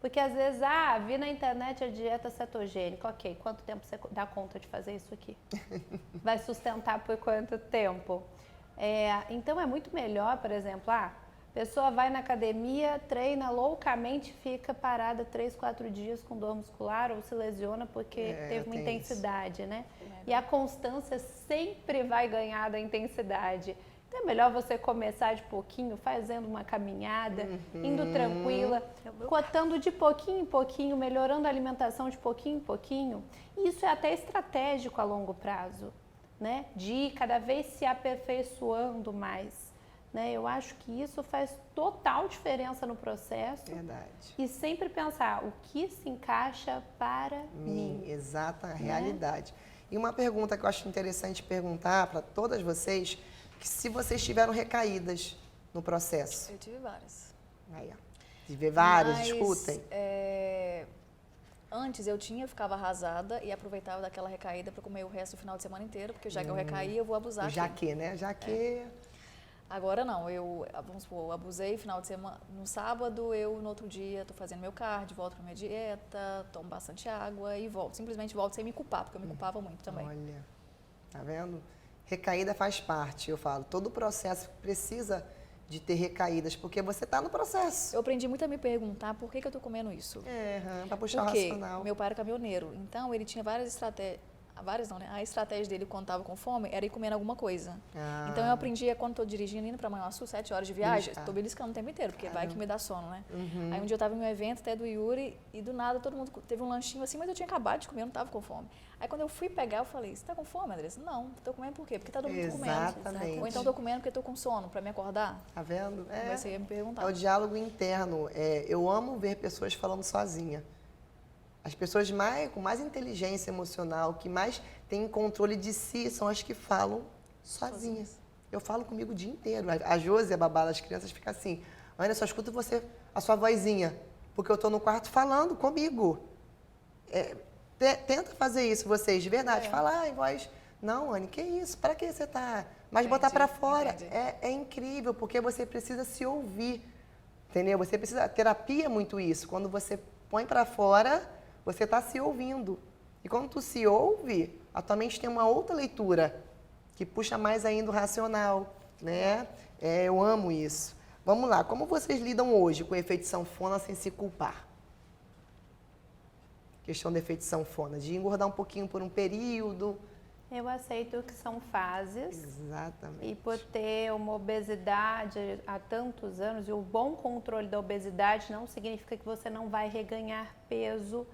Porque às vezes, vi na internet a dieta cetogênica, ok, quanto tempo você dá conta de fazer isso aqui? Vai sustentar por quanto tempo? Então é muito melhor, por exemplo, a pessoa vai na academia, treina loucamente, fica parada 3, 4 dias com dor muscular ou se lesiona porque teve uma intensidade, né? E a constância sempre vai ganhar da intensidade. Então é melhor você começar de pouquinho, fazendo uma caminhada, indo tranquila, cotando de pouquinho em pouquinho, melhorando a alimentação de pouquinho em pouquinho. E isso é até estratégico a longo prazo, né? De ir cada vez se aperfeiçoando mais. Eu acho que isso faz total diferença no processo. Verdade. E sempre pensar o que se encaixa para mim. Exata realidade. E uma pergunta que eu acho interessante perguntar para todas vocês, que se vocês tiveram recaídas no processo. Eu tive várias. Aí, ó. Tive várias, Mas, escutem. Antes eu ficava arrasada e aproveitava daquela recaída para comer o resto do final de semana inteiro, porque já que eu recaí, eu vou abusar Já aqui. que, né? Já que... Agora não, vamos supor, eu abusei final de semana, no sábado no outro dia tô fazendo meu cardio, volto pra minha dieta, tomo bastante água e volto. Simplesmente volto sem me culpar, porque eu me culpava muito também. Olha, tá vendo? Recaída faz parte, eu falo. Todo processo precisa de ter recaídas, porque você tá no processo. Eu aprendi muito a me perguntar por que eu tô comendo isso. Pra puxar o Porque racional. meu pai era caminhoneiro, então ele tinha várias estratégias. Várias não, né? A estratégia dele quando estava com fome era ir comendo alguma coisa. Então eu aprendi quando estou dirigindo, indo para Manhuaçu, 7 horas de viagem, estou beliscando o tempo inteiro, porque vai que me dá sono, né? Aí um dia eu estava em um evento até do Yuri e do nada todo mundo teve um lanchinho assim, mas eu tinha acabado de comer, eu não estava com fome. Aí quando eu fui pegar, eu falei, você está com fome, Andressa? Não, estou comendo por quê? Porque está todo mundo comendo. Exatamente. Ou então estou comendo porque estou com sono, para me acordar. Tá vendo? Comecei a me perguntar. É o diálogo interno. Eu amo ver pessoas falando sozinha. As pessoas com mais inteligência emocional, que mais têm controle de si, são as que falam sozinhas. Eu falo comigo o dia inteiro. A Josi, a babá das crianças, fica assim, Ana, eu só escuto a sua vozinha, porque eu estou no quarto falando comigo. Tenta fazer isso, vocês, de verdade. Falar em voz. Não, Anne, que isso? Para que você está? Mas botar para fora. É incrível, porque você precisa se ouvir. Entendeu? Você precisa... Terapia é muito isso. Quando você põe para fora... Você está se ouvindo. E quando tu se ouve, a tua mente tem uma outra leitura, que puxa mais ainda o racional, né? Eu amo isso. Vamos lá, como vocês lidam hoje com o efeito sanfona sem se culpar? Questão do efeito sanfona, de engordar um pouquinho por um período. Eu aceito que são fases. Exatamente. E por ter uma obesidade há tantos anos, e o bom controle da obesidade não significa que você não vai reganhar peso,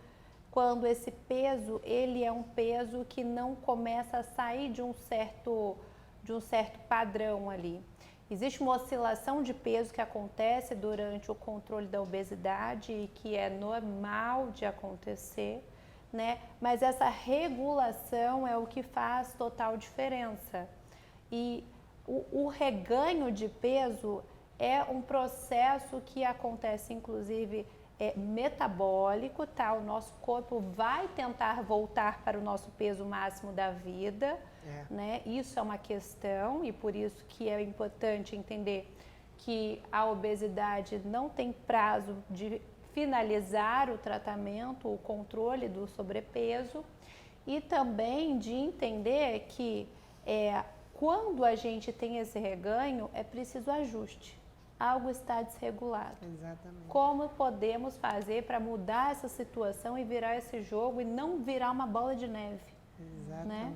quando esse peso, ele é um peso que não começa a sair de um certo padrão ali. Existe uma oscilação de peso que acontece durante o controle da obesidade e que é normal de acontecer, né? Mas essa regulação é o que faz total diferença. E o reganho de peso é um processo que acontece, inclusive, metabólico, tá? O nosso corpo vai tentar voltar para o nosso peso máximo da vida, né? Isso é uma questão e por isso que é importante entender que a obesidade não tem prazo de finalizar o tratamento, o controle do sobrepeso e também de entender que quando a gente tem esse reganho é preciso ajuste. Algo está desregulado. Exatamente. Como podemos fazer para mudar essa situação e virar esse jogo e não virar uma bola de neve? Exatamente, né?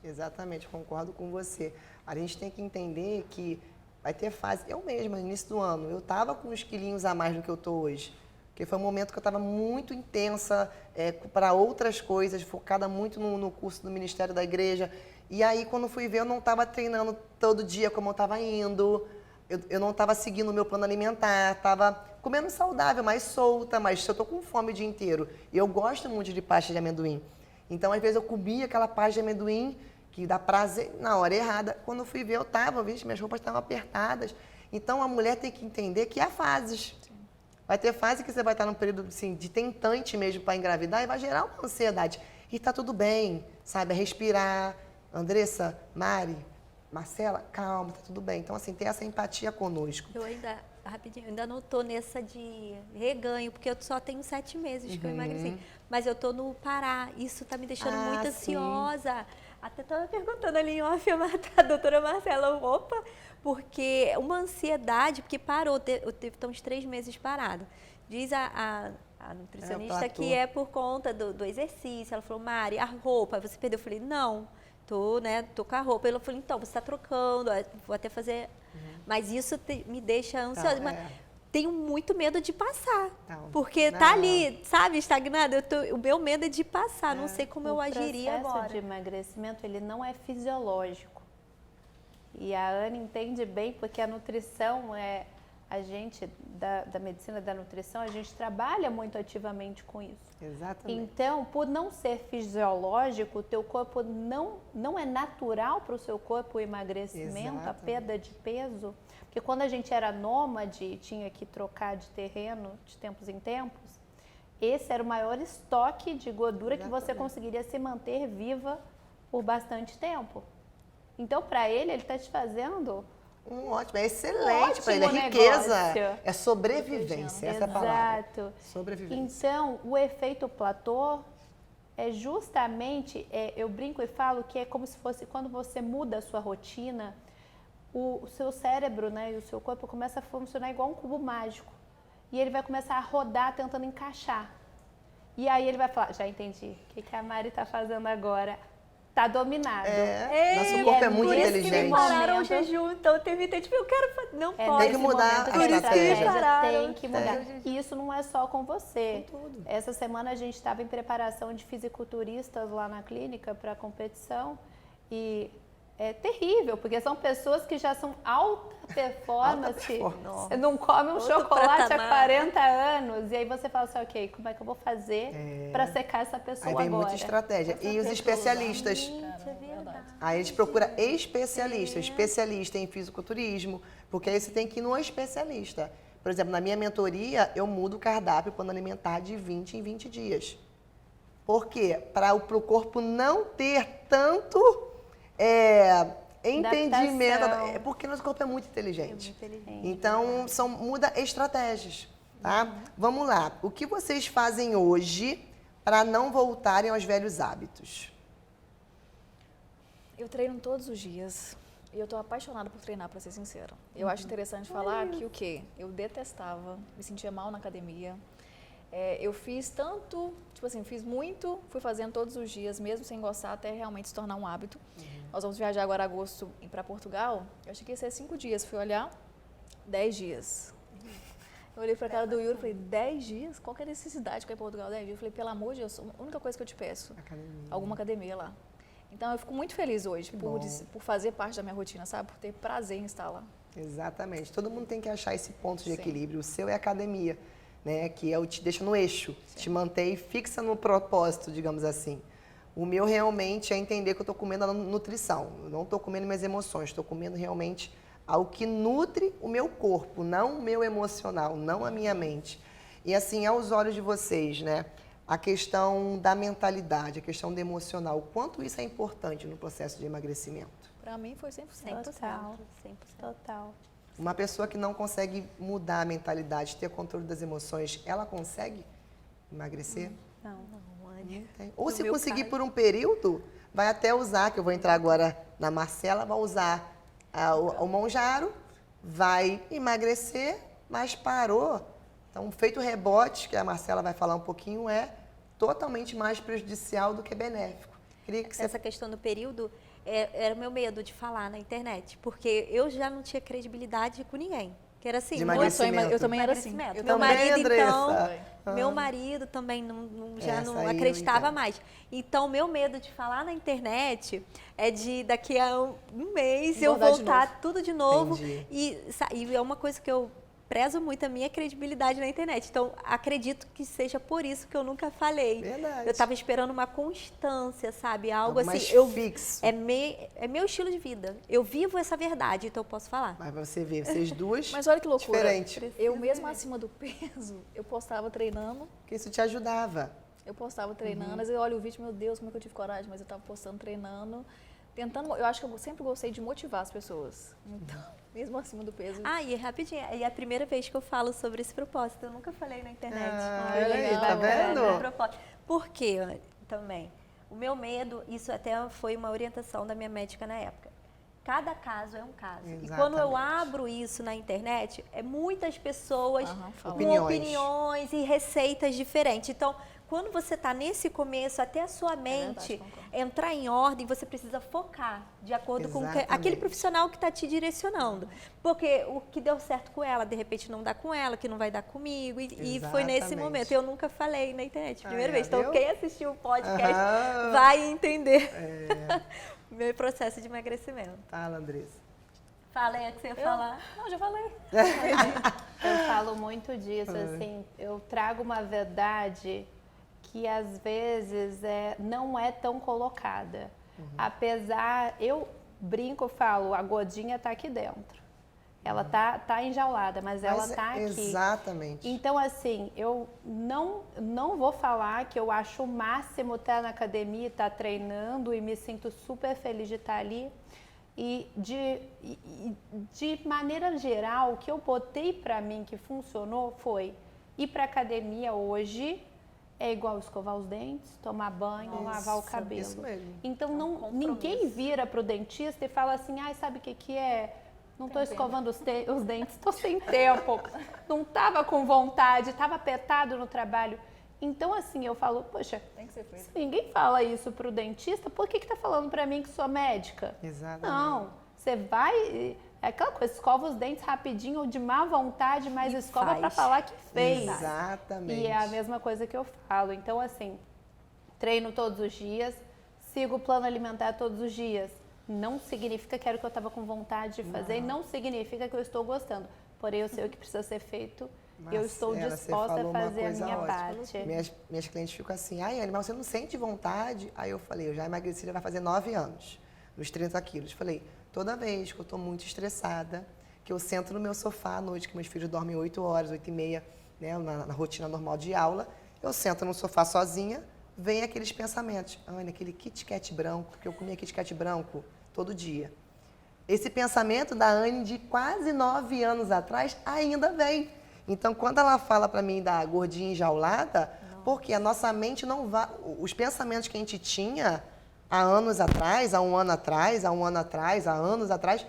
Exatamente, concordo com você. A gente tem que entender que vai ter fase. Eu mesma, no início do ano, eu estava com uns quilinhos a mais do que eu estou hoje. Porque foi um momento que eu estava muito intensa para outras coisas, focada muito no curso do Ministério da Igreja. E aí, quando fui ver, eu não estava treinando todo dia como eu estava indo. Eu não estava seguindo o meu plano alimentar, estava comendo saudável, mais solta, mas se eu estou com fome o dia inteiro, e eu gosto muito de pasta de amendoim, então às vezes eu comia aquela pasta de amendoim que dá prazer na hora errada. Quando eu fui ver, minhas roupas estavam apertadas. Então a mulher tem que entender que há fases. Sim. Vai ter fase que você vai estar num período assim, de tentante mesmo para engravidar e vai gerar uma ansiedade. E está tudo bem, sabe? Respirar. Andressa, Mari, Marcela, calma, tá tudo bem. Então, assim, tem essa empatia conosco. Eu ainda não tô nessa de reganho, porque eu só tenho 7 meses que eu emagreci. Mas eu tô no Pará, isso tá me deixando muito ansiosa. Até estava perguntando ali em off a doutora Marcela, porque uma ansiedade, porque parou, eu teve uns 3 meses parado. Diz a nutricionista que é por conta do exercício. Ela falou, Mari, a roupa, você perdeu? Eu falei, não. Tô com a roupa. Ela falou, então, você está trocando, vou até fazer. Mas isso me deixa ansiosa. Mas tenho muito medo de passar. Porque tá ali, sabe, estagnado. O meu medo é de passar. Não sei como eu agiria agora. O processo de emagrecimento, ele não é fisiológico. E a Ana entende bem, porque a nutrição a gente, da medicina da nutrição, a gente trabalha muito ativamente com isso. Exatamente. Então, por não ser fisiológico, o teu corpo não é natural para o seu corpo o emagrecimento, a perda de peso. Porque quando a gente era nômade e tinha que trocar de terreno de tempos em tempos, esse era o maior estoque de gordura que você conseguiria se manter viva por bastante tempo. Então, para ele está te fazendo Ótimo, é excelente para ele. É riqueza, é sobrevivência, essa é a palavra. Exato. Sobrevivência. Então, o efeito platô é justamente, eu brinco e falo que é como se fosse quando você muda a sua rotina, o seu cérebro, né, e o seu corpo começa a funcionar igual um cubo mágico. E ele vai começar a rodar tentando encaixar. E aí ele vai falar, já entendi, o que a Mari está fazendo agora? Tá dominado. Nosso corpo é muito inteligente. Por isso que me pararam o jejum, então teve tipo, eu quero fazer, não pode. Tem que mudar a estratégia. Tem que mudar. E isso não é só com você. Com tudo. Essa semana a gente estava em preparação de fisiculturistas lá na clínica para a competição e é terrível, porque são pessoas que já são alta performance, não comem um chocolate há 40 anos, e aí você fala assim, ok, como é que eu vou fazer para secar essa pessoa agora? Aí vem agora? muita estratégia. E os especialistas? Gente, é verdade. Aí a gente procura especialista em fisiculturismo, porque aí você tem que ir no especialista. Por exemplo, na minha mentoria, eu mudo o cardápio plano alimentar de 20 em 20 dias. Por quê? Para o corpo não ter tanto entendimento. Adaptação. Porque nosso corpo é muito inteligente. Inteligente. Então, muda estratégias, tá? Vamos lá. O que vocês fazem hoje para não voltarem aos velhos hábitos? Eu treino todos os dias e eu tô apaixonada por treinar, para ser sincera. Eu acho interessante falar que o quê? Eu detestava, me sentia mal na academia. Eu fiz tanto, tipo assim, fiz muito, fui fazendo todos os dias, mesmo sem gostar, até realmente se tornar um hábito. Nós vamos viajar agora em agosto para Portugal. Eu achei que ia ser 5 dias, fui olhar, 10 dias. Eu olhei para a cara do Yuri e falei, 10 dias? Qual que é a necessidade de ir para Portugal 10 dias? Eu falei, pelo amor de Deus, a única coisa que eu te peço, alguma academia lá. Então, eu fico muito feliz hoje por fazer parte da minha rotina, sabe? Por ter prazer em estar lá. Exatamente. Todo mundo tem que achar esse ponto de equilíbrio. O seu é a academia, né? Que é o te deixa no eixo, te mantém fixa no propósito, digamos assim. O meu realmente é entender que eu estou comendo a nutrição. Eu não estou comendo minhas emoções, estou comendo realmente algo que nutre o meu corpo, não o meu emocional, não a minha mente. E assim, aos olhos de vocês, né? A questão da mentalidade, a questão do emocional, o quanto isso é importante no processo de emagrecimento? Para mim foi 100%. 100%. Total. Uma pessoa que não consegue mudar a mentalidade, ter controle das emoções, ela consegue emagrecer? Não. Ou No se meu conseguir caso. por um período, vai até usar, que eu vou entrar agora na Marcela, vai usar o Monjaro, vai emagrecer, mas parou. Então, feito rebote, que a Marcela vai falar um pouquinho, é totalmente mais prejudicial do que benéfico. Queria que você... Essa questão do período era o meu medo de falar na internet, porque eu já não tinha credibilidade com ninguém. Que era assim, De emagrecimento. Eu também era assim. emagrecimento. Eu Meu também, marido, Andressa. então, meu marido também já Essa não aí eu acreditava entendo. mais. Então, meu medo de falar na internet é de daqui a um mês eu Engordar de voltar tudo de novo. Entendi. E é uma coisa que eu prezo muito, a minha credibilidade na internet. Então, acredito que seja por isso que eu nunca falei. Verdade. Eu estava esperando uma constância, sabe? Algo assim. mais Eu, fixo. é meu estilo de vida. Eu vivo essa verdade, então eu posso falar. Mas você vê, vocês duas, Mas olha que loucura. diferente. Eu mesmo acima do peso, eu postava treinando. Porque isso te ajudava. Eu postava treinando, às vezes eu olho o vídeo, meu Deus, como é que eu tive coragem, mas eu estava postando treinando, tentando, eu acho que eu sempre gostei de motivar as pessoas. Então, mesmo acima do peso. E rapidinho, é a primeira vez que eu falo sobre esse propósito. Eu nunca falei na internet. Olha aí, tá vendo? Propósito. Por quê também? O meu medo, isso até foi uma orientação da minha médica na época. Cada caso é um caso. Exatamente. E quando eu abro isso na internet, muitas pessoas falam. com opiniões e receitas diferentes. Então, quando você está nesse começo, até a sua mente concordo. entrar em ordem, você precisa focar de acordo com Exatamente. aquele profissional que está te direcionando. Porque o que deu certo com ela, de repente não dá com ela, que não vai dar comigo. E foi nesse Exatamente. momento. Eu nunca falei na internet, primeira vez. viu? Então, quem assistiu o podcast Aham. vai entender meu processo de emagrecimento. Fala, Andressa. Fala aí o que você ia falar. Não, já falei. Eu falo muito disso, assim, eu trago uma verdade que às vezes não é tão colocada. Apesar, eu brinco, falo, a gordinha está aqui dentro. Ela tá enjaulada, mas ela tá aqui. Exatamente. Então, assim, eu não vou falar que eu acho o máximo estar na academia, estar treinando e me sinto super feliz de estar ali. E de maneira geral, o que eu botei pra mim que funcionou foi ir pra academia hoje é igual escovar os dentes, tomar banho, lavar o cabelo. Isso mesmo. Então, ninguém vira pro dentista e fala assim, sabe o que é? Não estou escovando os dentes, estou sem tempo, não estava com vontade, estava apertado no trabalho. Então, assim, eu falo, poxa, Tem que ser feito. se ninguém fala isso para o dentista, por que está falando para mim que sou médica? Exatamente. Não, você vai, é aquela coisa, escova os dentes rapidinho, de má vontade, mas escova para falar que fez. Exatamente. E é a mesma coisa que eu falo. Então, assim, treino todos os dias, sigo o plano alimentar todos os dias. Não significa que era o que eu estava com vontade de fazer, não significa que eu estou gostando. Porém, eu sei o que precisa ser feito, eu estou disposta a fazer a minha parte. Minhas clientes ficam assim, Anne, mas você não sente vontade? Aí eu falei, eu já emagreci, já vai fazer 9 anos, nos 30 quilos. Falei, toda vez que eu estou muito estressada, que eu sento no meu sofá à noite, que meus filhos dormem 8 horas, 8h30, né, na rotina normal de aula, eu sento no sofá sozinha, vem aqueles pensamentos, Anne, aquele Kit Kat branco, que eu comia Kit Kat branco todo dia. Esse pensamento da Anne de quase 9 anos atrás ainda vem. Então, quando ela fala para mim da gordinha enjaulada, porque a nossa mente não vai... Os pensamentos que a gente tinha há anos atrás, há um ano atrás, há um ano atrás, há anos atrás,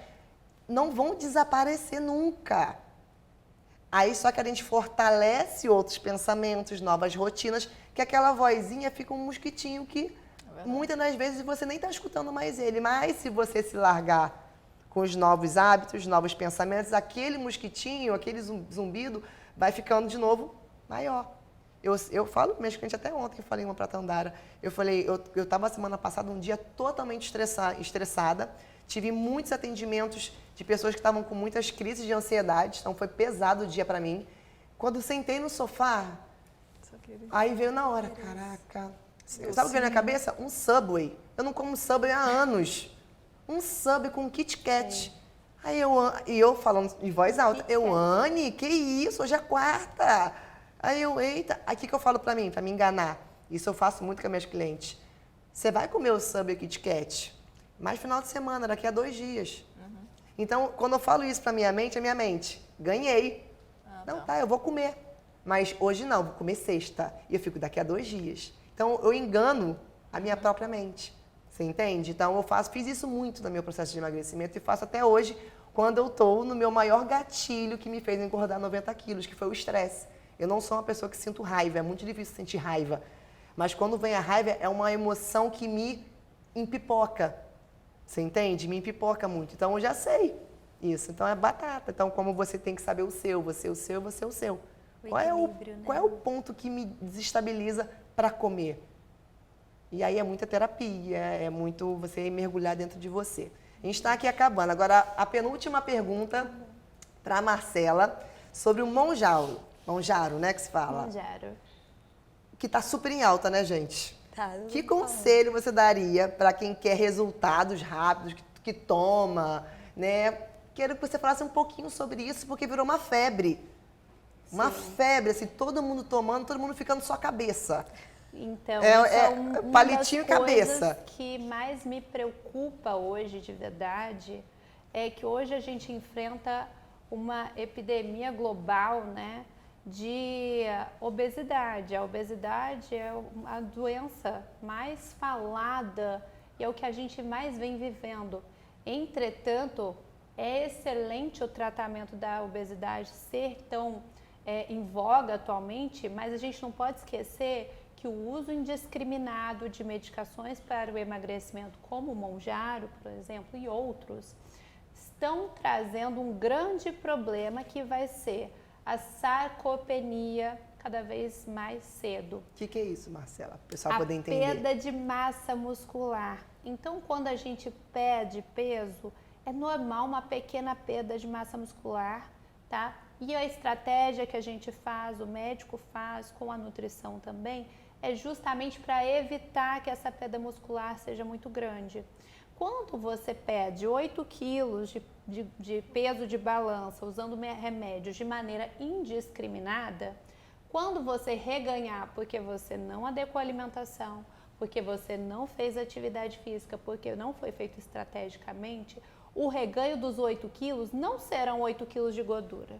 não vão desaparecer nunca. Aí só que a gente fortalece outros pensamentos, novas rotinas, que aquela vozinha fica um mosquitinho que muitas das vezes você nem está escutando mais ele. Mas se você se largar com os novos hábitos, novos pensamentos, aquele mosquitinho, aquele zumbido vai ficando de novo maior. Eu falo para minhas clientes, até ontem eu falei uma para a Tandara, eu falei, eu estava semana passada um dia totalmente estressada, tive muitos atendimentos de pessoas que estavam com muitas crises de ansiedade, então foi pesado o dia para mim. Quando eu sentei no sofá, aí veio na hora, caraca, sabe o que veio na cabeça? Um Subway. Eu não como Subway há anos. Um Subway com Kit Kat. Aí eu falando em voz alta, Anne, que isso, hoje é quarta. Aí eita, aí o que eu falo pra mim enganar? Isso eu faço muito com as minhas clientes. Você vai comer o Subway Kit Kat, mas final de semana, daqui a 2 dias. Então, quando eu falo isso pra minha mente, ganhei. Não, tá, eu vou comer. Mas hoje não, vou comer sexta. E eu fico daqui a 2 dias. Então, eu engano a minha própria mente. Você entende? Então, fiz isso muito no meu processo de emagrecimento e faço até hoje, quando eu estou no meu maior gatilho que me fez engordar 90 quilos, que foi o estresse. Eu não sou uma pessoa que sinto raiva, é muito difícil sentir raiva. Mas quando vem a raiva, é uma emoção que me empipoca. Você entende? Me empipoca muito. Então, eu já sei isso. Então, é batata. Então, como você tem que saber o seu, você o seu. Qual é o ponto que me desestabiliza para comer? E aí é muita terapia, é muito você mergulhar dentro de você. A gente está aqui acabando. Agora, a penúltima pergunta para a Marcela sobre o Monjaro, né, que se fala? Monjaro. Que está super em alta, né, gente? Tá, Que conselho você daria para quem quer resultados rápidos, que toma, né? Quero que você falasse um pouquinho sobre isso, porque virou uma febre. Uma febre, assim, todo mundo tomando, todo mundo ficando só cabeça. Então, uma palitinho das cabeça. Que mais me preocupa hoje, de verdade, é que hoje a gente enfrenta uma epidemia global, né, de obesidade. A obesidade é a doença mais falada e é o que a gente mais vem vivendo. Entretanto, é excelente o tratamento da obesidade ser tão em voga atualmente, mas a gente não pode esquecer que o uso indiscriminado de medicações para o emagrecimento, como o Monjaro, por exemplo, e outros, estão trazendo um grande problema que vai ser a sarcopenia cada vez mais cedo. O que é isso, Marcela? Para o pessoal poder entender. A perda de massa muscular. Então, quando a gente perde peso, é normal uma pequena perda de massa muscular, tá? E a estratégia que a gente faz, o médico faz com a nutrição também, é justamente para evitar que essa perda muscular seja muito grande. Quando você perde 8 quilos de peso de balança usando remédios de maneira indiscriminada, quando você reganhar porque você não adequou a alimentação, porque você não fez atividade física, porque não foi feito estrategicamente, o reganho dos 8 quilos não serão 8 quilos de gordura.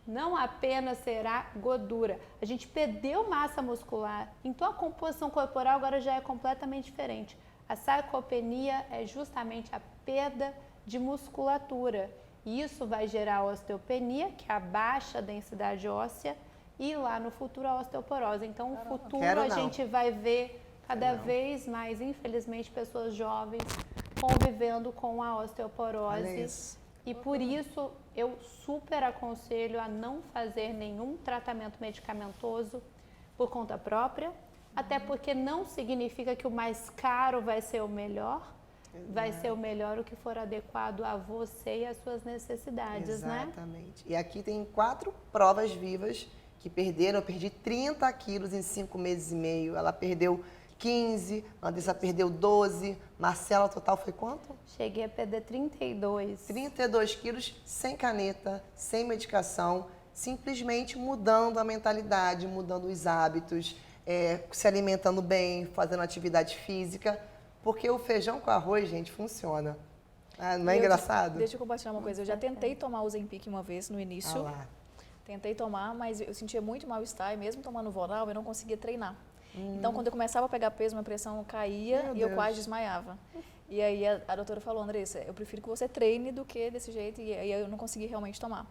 Não apenas será gordura. A gente perdeu massa muscular, então a composição corporal agora já é completamente diferente. A sarcopenia é justamente a perda de musculatura. E isso vai gerar osteopenia, que é a baixa densidade óssea, e lá no futuro a osteoporose. Então, no futuro a gente vai ver cada vez mais, infelizmente, pessoas jovens convivendo com a osteoporose. E por isso eu super aconselho a não fazer nenhum tratamento medicamentoso por conta própria, até porque não significa que o mais caro vai ser o melhor, vai ser o melhor o que for adequado a você e às suas necessidades, né? Exatamente. E aqui tem 4 provas vivas que perderam. Eu perdi 30 quilos em 5 meses e meio, ela perdeu 15, a Andressa perdeu 12, Marcela, total foi quanto? Cheguei a perder 32. 32 quilos sem caneta, sem medicação, simplesmente mudando a mentalidade, mudando os hábitos, se alimentando bem, fazendo atividade física, porque o feijão com arroz, gente, funciona. Ah, não é engraçado? Deixa eu compartilhar uma coisa, eu já tentei tomar o Ozempic uma vez no início, tentei tomar, mas eu sentia muito mal-estar e mesmo tomando Voral eu não conseguia treinar. Então, quando eu começava a pegar peso, minha pressão caía e eu quase desmaiava. E aí a doutora falou, Andressa, eu prefiro que você treine do que desse jeito, e aí eu não consegui realmente tomar.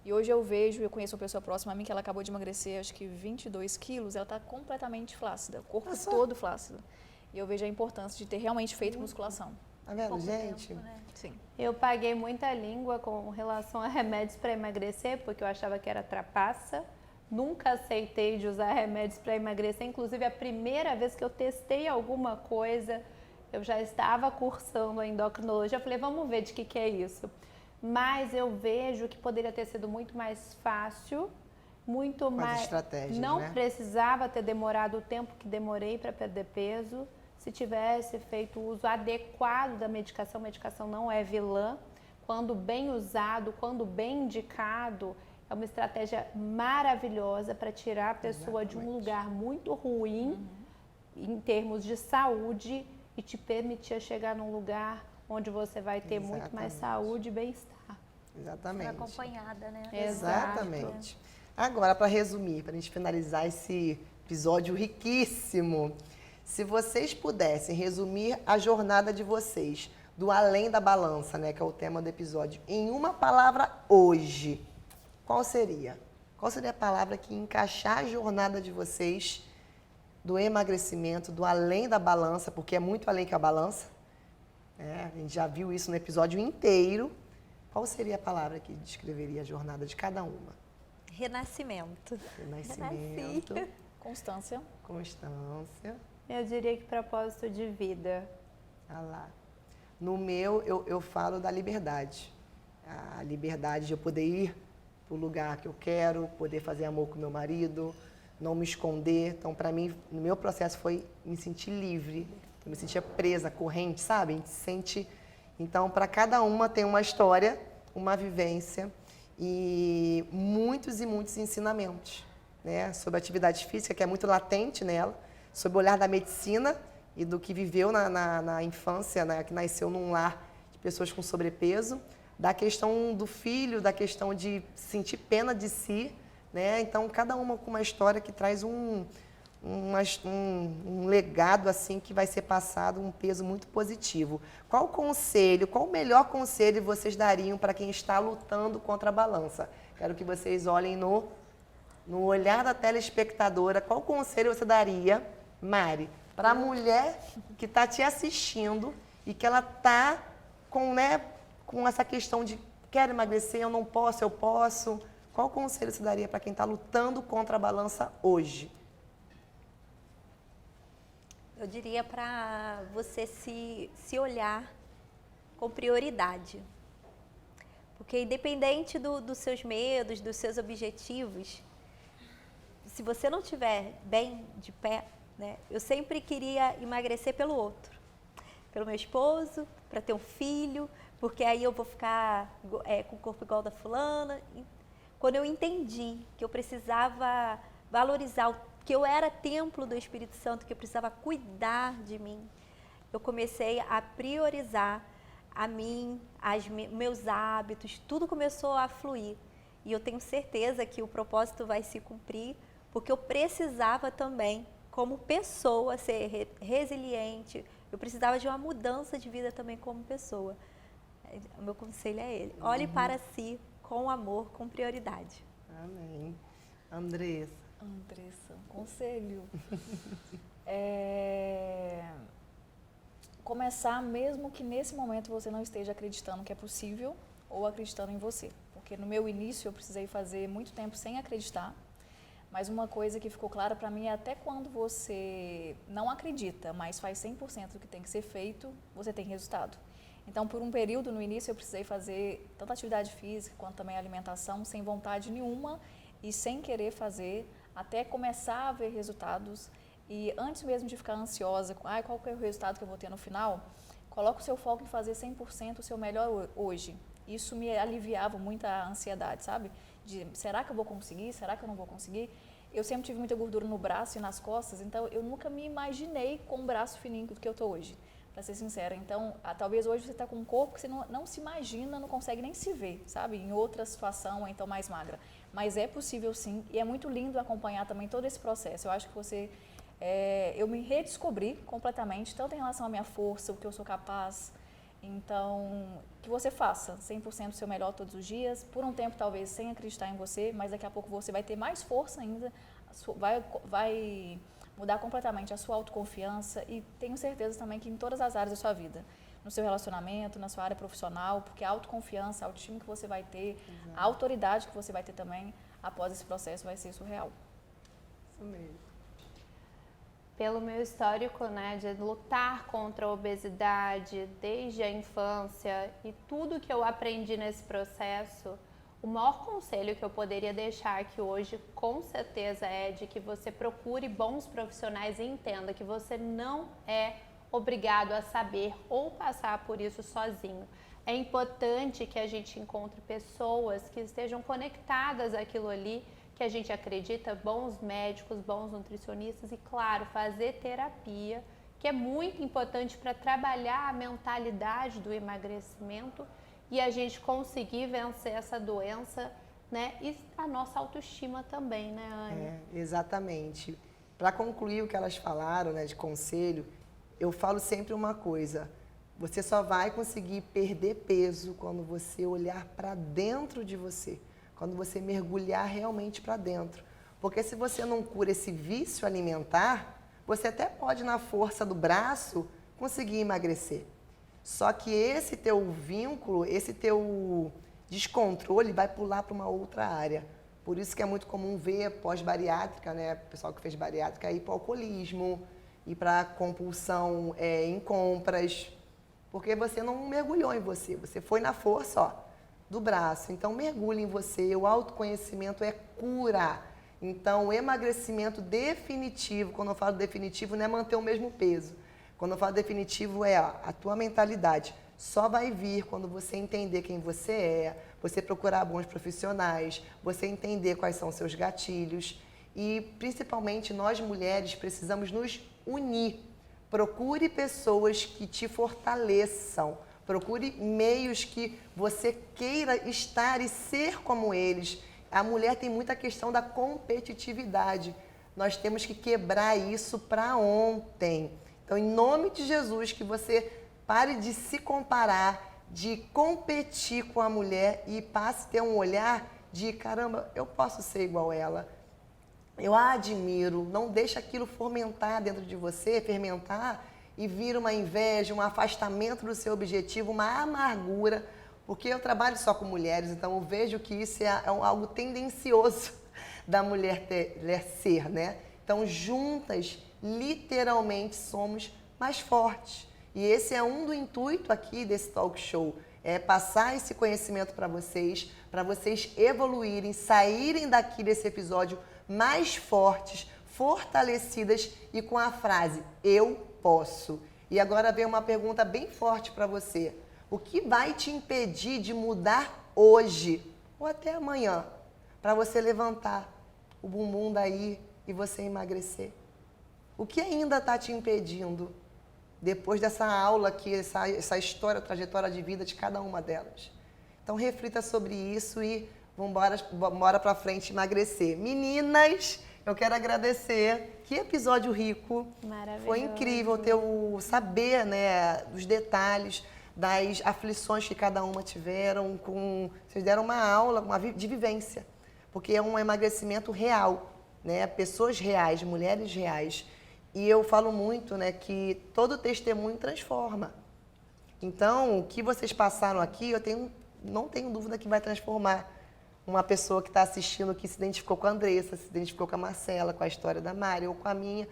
E hoje eu conheço uma pessoa próxima a mim que ela acabou de emagrecer, acho que 22 quilos, ela está completamente flácida, o corpo todo flácido. E eu vejo a importância de ter realmente feito musculação. Tá vendo, gente? Tempo, né? Sim. Eu paguei muita língua com relação a remédios para emagrecer, porque eu achava que era trapaça. Nunca aceitei de usar remédios para emagrecer. Inclusive, a primeira vez que eu testei alguma coisa, eu já estava cursando a endocrinologia. Eu falei, vamos ver de que é isso. Mas eu vejo que poderia ter sido muito mais fácil, muito mais... estratégias, não né? precisava ter demorado o tempo que demorei para perder peso. Se tivesse feito o uso adequado da medicação, medicação não é vilã. Quando bem usado, quando bem indicado, é uma estratégia maravilhosa para tirar a pessoa de um lugar muito ruim, em termos de saúde, e te permitir chegar num lugar onde você vai ter muito mais saúde e bem-estar. Exatamente. Acompanhada, né? Exatamente. Agora, para resumir, para a gente finalizar esse episódio riquíssimo, se vocês pudessem resumir a jornada de vocês, do além da balança, né, que é o tema do episódio, em uma palavra hoje, qual seria? Qual seria a palavra que encaixar a jornada de vocês do emagrecimento, do além da balança, porque é muito além que a balança, a gente já viu isso no episódio inteiro. Qual seria a palavra que descreveria a jornada de cada uma? Renascimento. Renascimento. Constância. Constância. Eu diria que propósito de vida. Ah lá. No meu, eu falo da liberdade. A liberdade de eu poder ir para o lugar que eu quero, poder fazer amor com meu marido, não me esconder. Então, para mim, no meu processo foi me sentir livre. Eu me sentia presa, corrente, sabe? A gente se sente... Então, para cada uma tem uma história, uma vivência e muitos ensinamentos, né? Sobre a atividade física, que é muito latente nela, sobre o olhar da medicina e do que viveu na infância, né? Que nasceu num lar de pessoas com sobrepeso, da questão do filho, da questão de sentir pena de si, né? Então, cada uma com uma história que traz um legado assim que vai ser passado, um peso muito positivo. Qual o melhor conselho vocês dariam para quem está lutando contra a balança? Quero que vocês olhem no olhar da telespectadora. Qual conselho você daria, Mari, para a mulher que está te assistindo e que ela está com essa questão de quero emagrecer, eu não posso, eu posso? Qual conselho você daria para quem está lutando contra a balança hoje? Eu diria para você se olhar com prioridade. Porque independente dos seus medos, dos seus objetivos, se você não estiver bem de pé, né? Eu sempre queria emagrecer pelo outro. pelo meu esposo, para ter um filho, porque aí eu vou ficar com o corpo igual da fulana. Quando eu entendi que eu precisava valorizar, que eu era templo do Espírito Santo, que eu precisava cuidar de mim, eu comecei a priorizar a mim, meus hábitos, tudo começou a fluir. E eu tenho certeza que o propósito vai se cumprir, porque eu precisava também, como pessoa, ser resiliente. Eu precisava de uma mudança de vida também como pessoa. O meu conselho é ele. Olhe para si com amor, com prioridade. Amém. Andressa, conselho. Começar mesmo que nesse momento você não esteja acreditando que é possível ou acreditando em você. Porque no meu início eu precisei fazer muito tempo sem acreditar, mas uma coisa que ficou clara para mim é até quando você não acredita, mas faz 100% do que tem que ser feito, você tem resultado. Então, por um período no início eu precisei fazer tanto atividade física quanto também alimentação sem vontade nenhuma e sem querer fazer, até começar a ver resultados. E antes mesmo de ficar ansiosa, qual que é o resultado que eu vou ter no final, coloca o seu foco em fazer 100% o seu melhor hoje. Isso me aliviava muito a ansiedade, sabe? De, será que eu vou conseguir? Será que eu não vou conseguir? Eu sempre tive muita gordura no braço e nas costas, então eu nunca me imaginei com um braço fininho do que eu estou hoje, para ser sincera. Então, talvez hoje você está com um corpo que você não se imagina, não consegue nem se ver, sabe? Em outra situação, ou então mais magra. Mas é possível sim, e é muito lindo acompanhar também todo esse processo. Eu acho que eu me redescobri completamente, tanto em relação à minha força, o que eu sou capaz. Então, que você faça 100% o seu melhor todos os dias, por um tempo talvez sem acreditar em você, mas daqui a pouco você vai ter mais força ainda, vai mudar completamente a sua autoconfiança e tenho certeza também que em todas as áreas da sua vida, no seu relacionamento, na sua área profissional, porque a autoconfiança, a autoestima que você vai ter, a autoridade que você vai ter também após esse processo vai ser surreal. isso mesmo. Pelo meu histórico, né, de lutar contra a obesidade desde a infância e tudo que eu aprendi nesse processo, o maior conselho que eu poderia deixar aqui hoje, com certeza, é de que você procure bons profissionais e entenda que você não é obrigado a saber ou passar por isso sozinho. É importante que a gente encontre pessoas que estejam conectadas àquilo ali, que a gente acredita, bons médicos, bons nutricionistas e, claro, fazer terapia, que é muito importante para trabalhar a mentalidade do emagrecimento e a gente conseguir vencer essa doença, né? E a nossa autoestima também, né, Anne? Exatamente. Para concluir o que elas falaram, né, de conselho, eu falo sempre uma coisa: você só vai conseguir perder peso quando você olhar para dentro de você. Quando você mergulhar realmente para dentro. Porque se você não cura esse vício alimentar, você até pode, na força do braço, conseguir emagrecer. Só que esse teu vínculo, esse teu descontrole vai pular para uma outra área. Por isso que é muito comum ver pós-bariátrica, né? O pessoal que fez bariátrica ir para o alcoolismo, ir para compulsão em compras, porque você não mergulhou em você, você foi na força, ó, do braço. Então, mergulhe em você. O autoconhecimento é cura. Então, o emagrecimento definitivo, quando eu falo definitivo, não é manter o mesmo peso. Quando eu falo definitivo, é a tua mentalidade. Só vai vir quando você entender quem você é, você procurar bons profissionais, você entender quais são os seus gatilhos. E, principalmente, nós mulheres precisamos nos unir. Procure pessoas que te fortaleçam. Procure meios que você queira estar e ser como eles. A mulher tem muita questão da competitividade. Nós temos que quebrar isso para ontem. Então, em nome de Jesus, que você pare de se comparar, de competir com a mulher e passe a ter um olhar de, caramba, eu posso ser igual a ela. Eu a admiro. Não deixa aquilo fermentar dentro de você, e vira uma inveja, um afastamento do seu objetivo, uma amargura, porque eu trabalho só com mulheres, então eu vejo que isso é algo tendencioso da mulher ser, né? Então, juntas, literalmente, somos mais fortes. E esse é um do intuito aqui desse talk show, é passar esse conhecimento para vocês evoluírem, saírem daqui desse episódio mais fortes, fortalecidas e com a frase, eu posso. E agora vem uma pergunta bem forte para você. O que vai te impedir de mudar hoje ou até amanhã para você levantar o bumbum daí e você emagrecer? O que ainda está te impedindo depois dessa aula aqui, essa história, trajetória de vida de cada uma delas? Então reflita sobre isso e vambora para frente emagrecer. Meninas, eu quero agradecer. Que episódio rico. Maravilhoso. Foi incrível ter o saber, né, dos detalhes, das aflições que cada uma tiveram. Vocês deram uma aula de vivência, porque é um emagrecimento real, né? Pessoas reais, mulheres reais. E eu falo muito, né, que todo testemunho transforma. Então, o que vocês passaram aqui, não tenho dúvida que vai transformar uma pessoa que está assistindo, que se identificou com a Andressa, se identificou com a Marcela, com a história da Mari ou com a minha.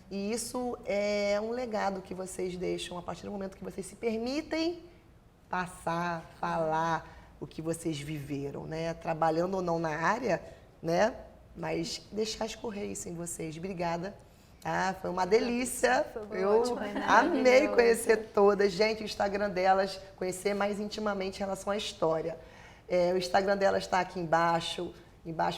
E isso é um legado que vocês deixam a partir do momento que vocês se permitem passar, falar o que vocês viveram, né? Trabalhando ou não na área, né? Mas deixar escorrer isso em vocês. Obrigada. Ah, foi uma delícia. Eu amei conhecer todas. Gente, o Instagram delas, conhecer mais intimamente em relação à história. O Instagram delas está aqui embaixo.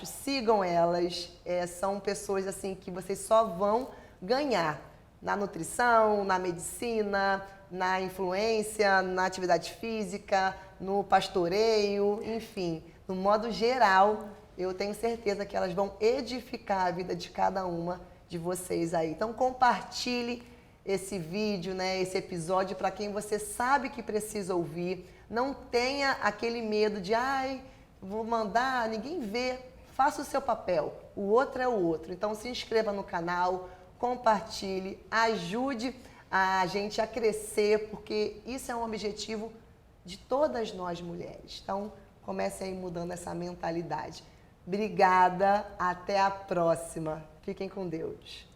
Sigam elas. São pessoas assim que vocês só vão ganhar na nutrição, na medicina, na influência, na atividade física, no pastoreio, enfim, no modo geral, eu tenho certeza que elas vão edificar a vida de cada uma de vocês aí. Então compartilhe esse vídeo, né, esse episódio para quem você sabe que precisa ouvir. Não tenha aquele medo de, vou mandar, ninguém vê. Faça o seu papel, o outro é o outro. Então se inscreva no canal, compartilhe, ajude a gente a crescer, porque isso é um objetivo de todas nós mulheres. Então comece aí mudando essa mentalidade. Obrigada, até a próxima. Fiquem com Deus.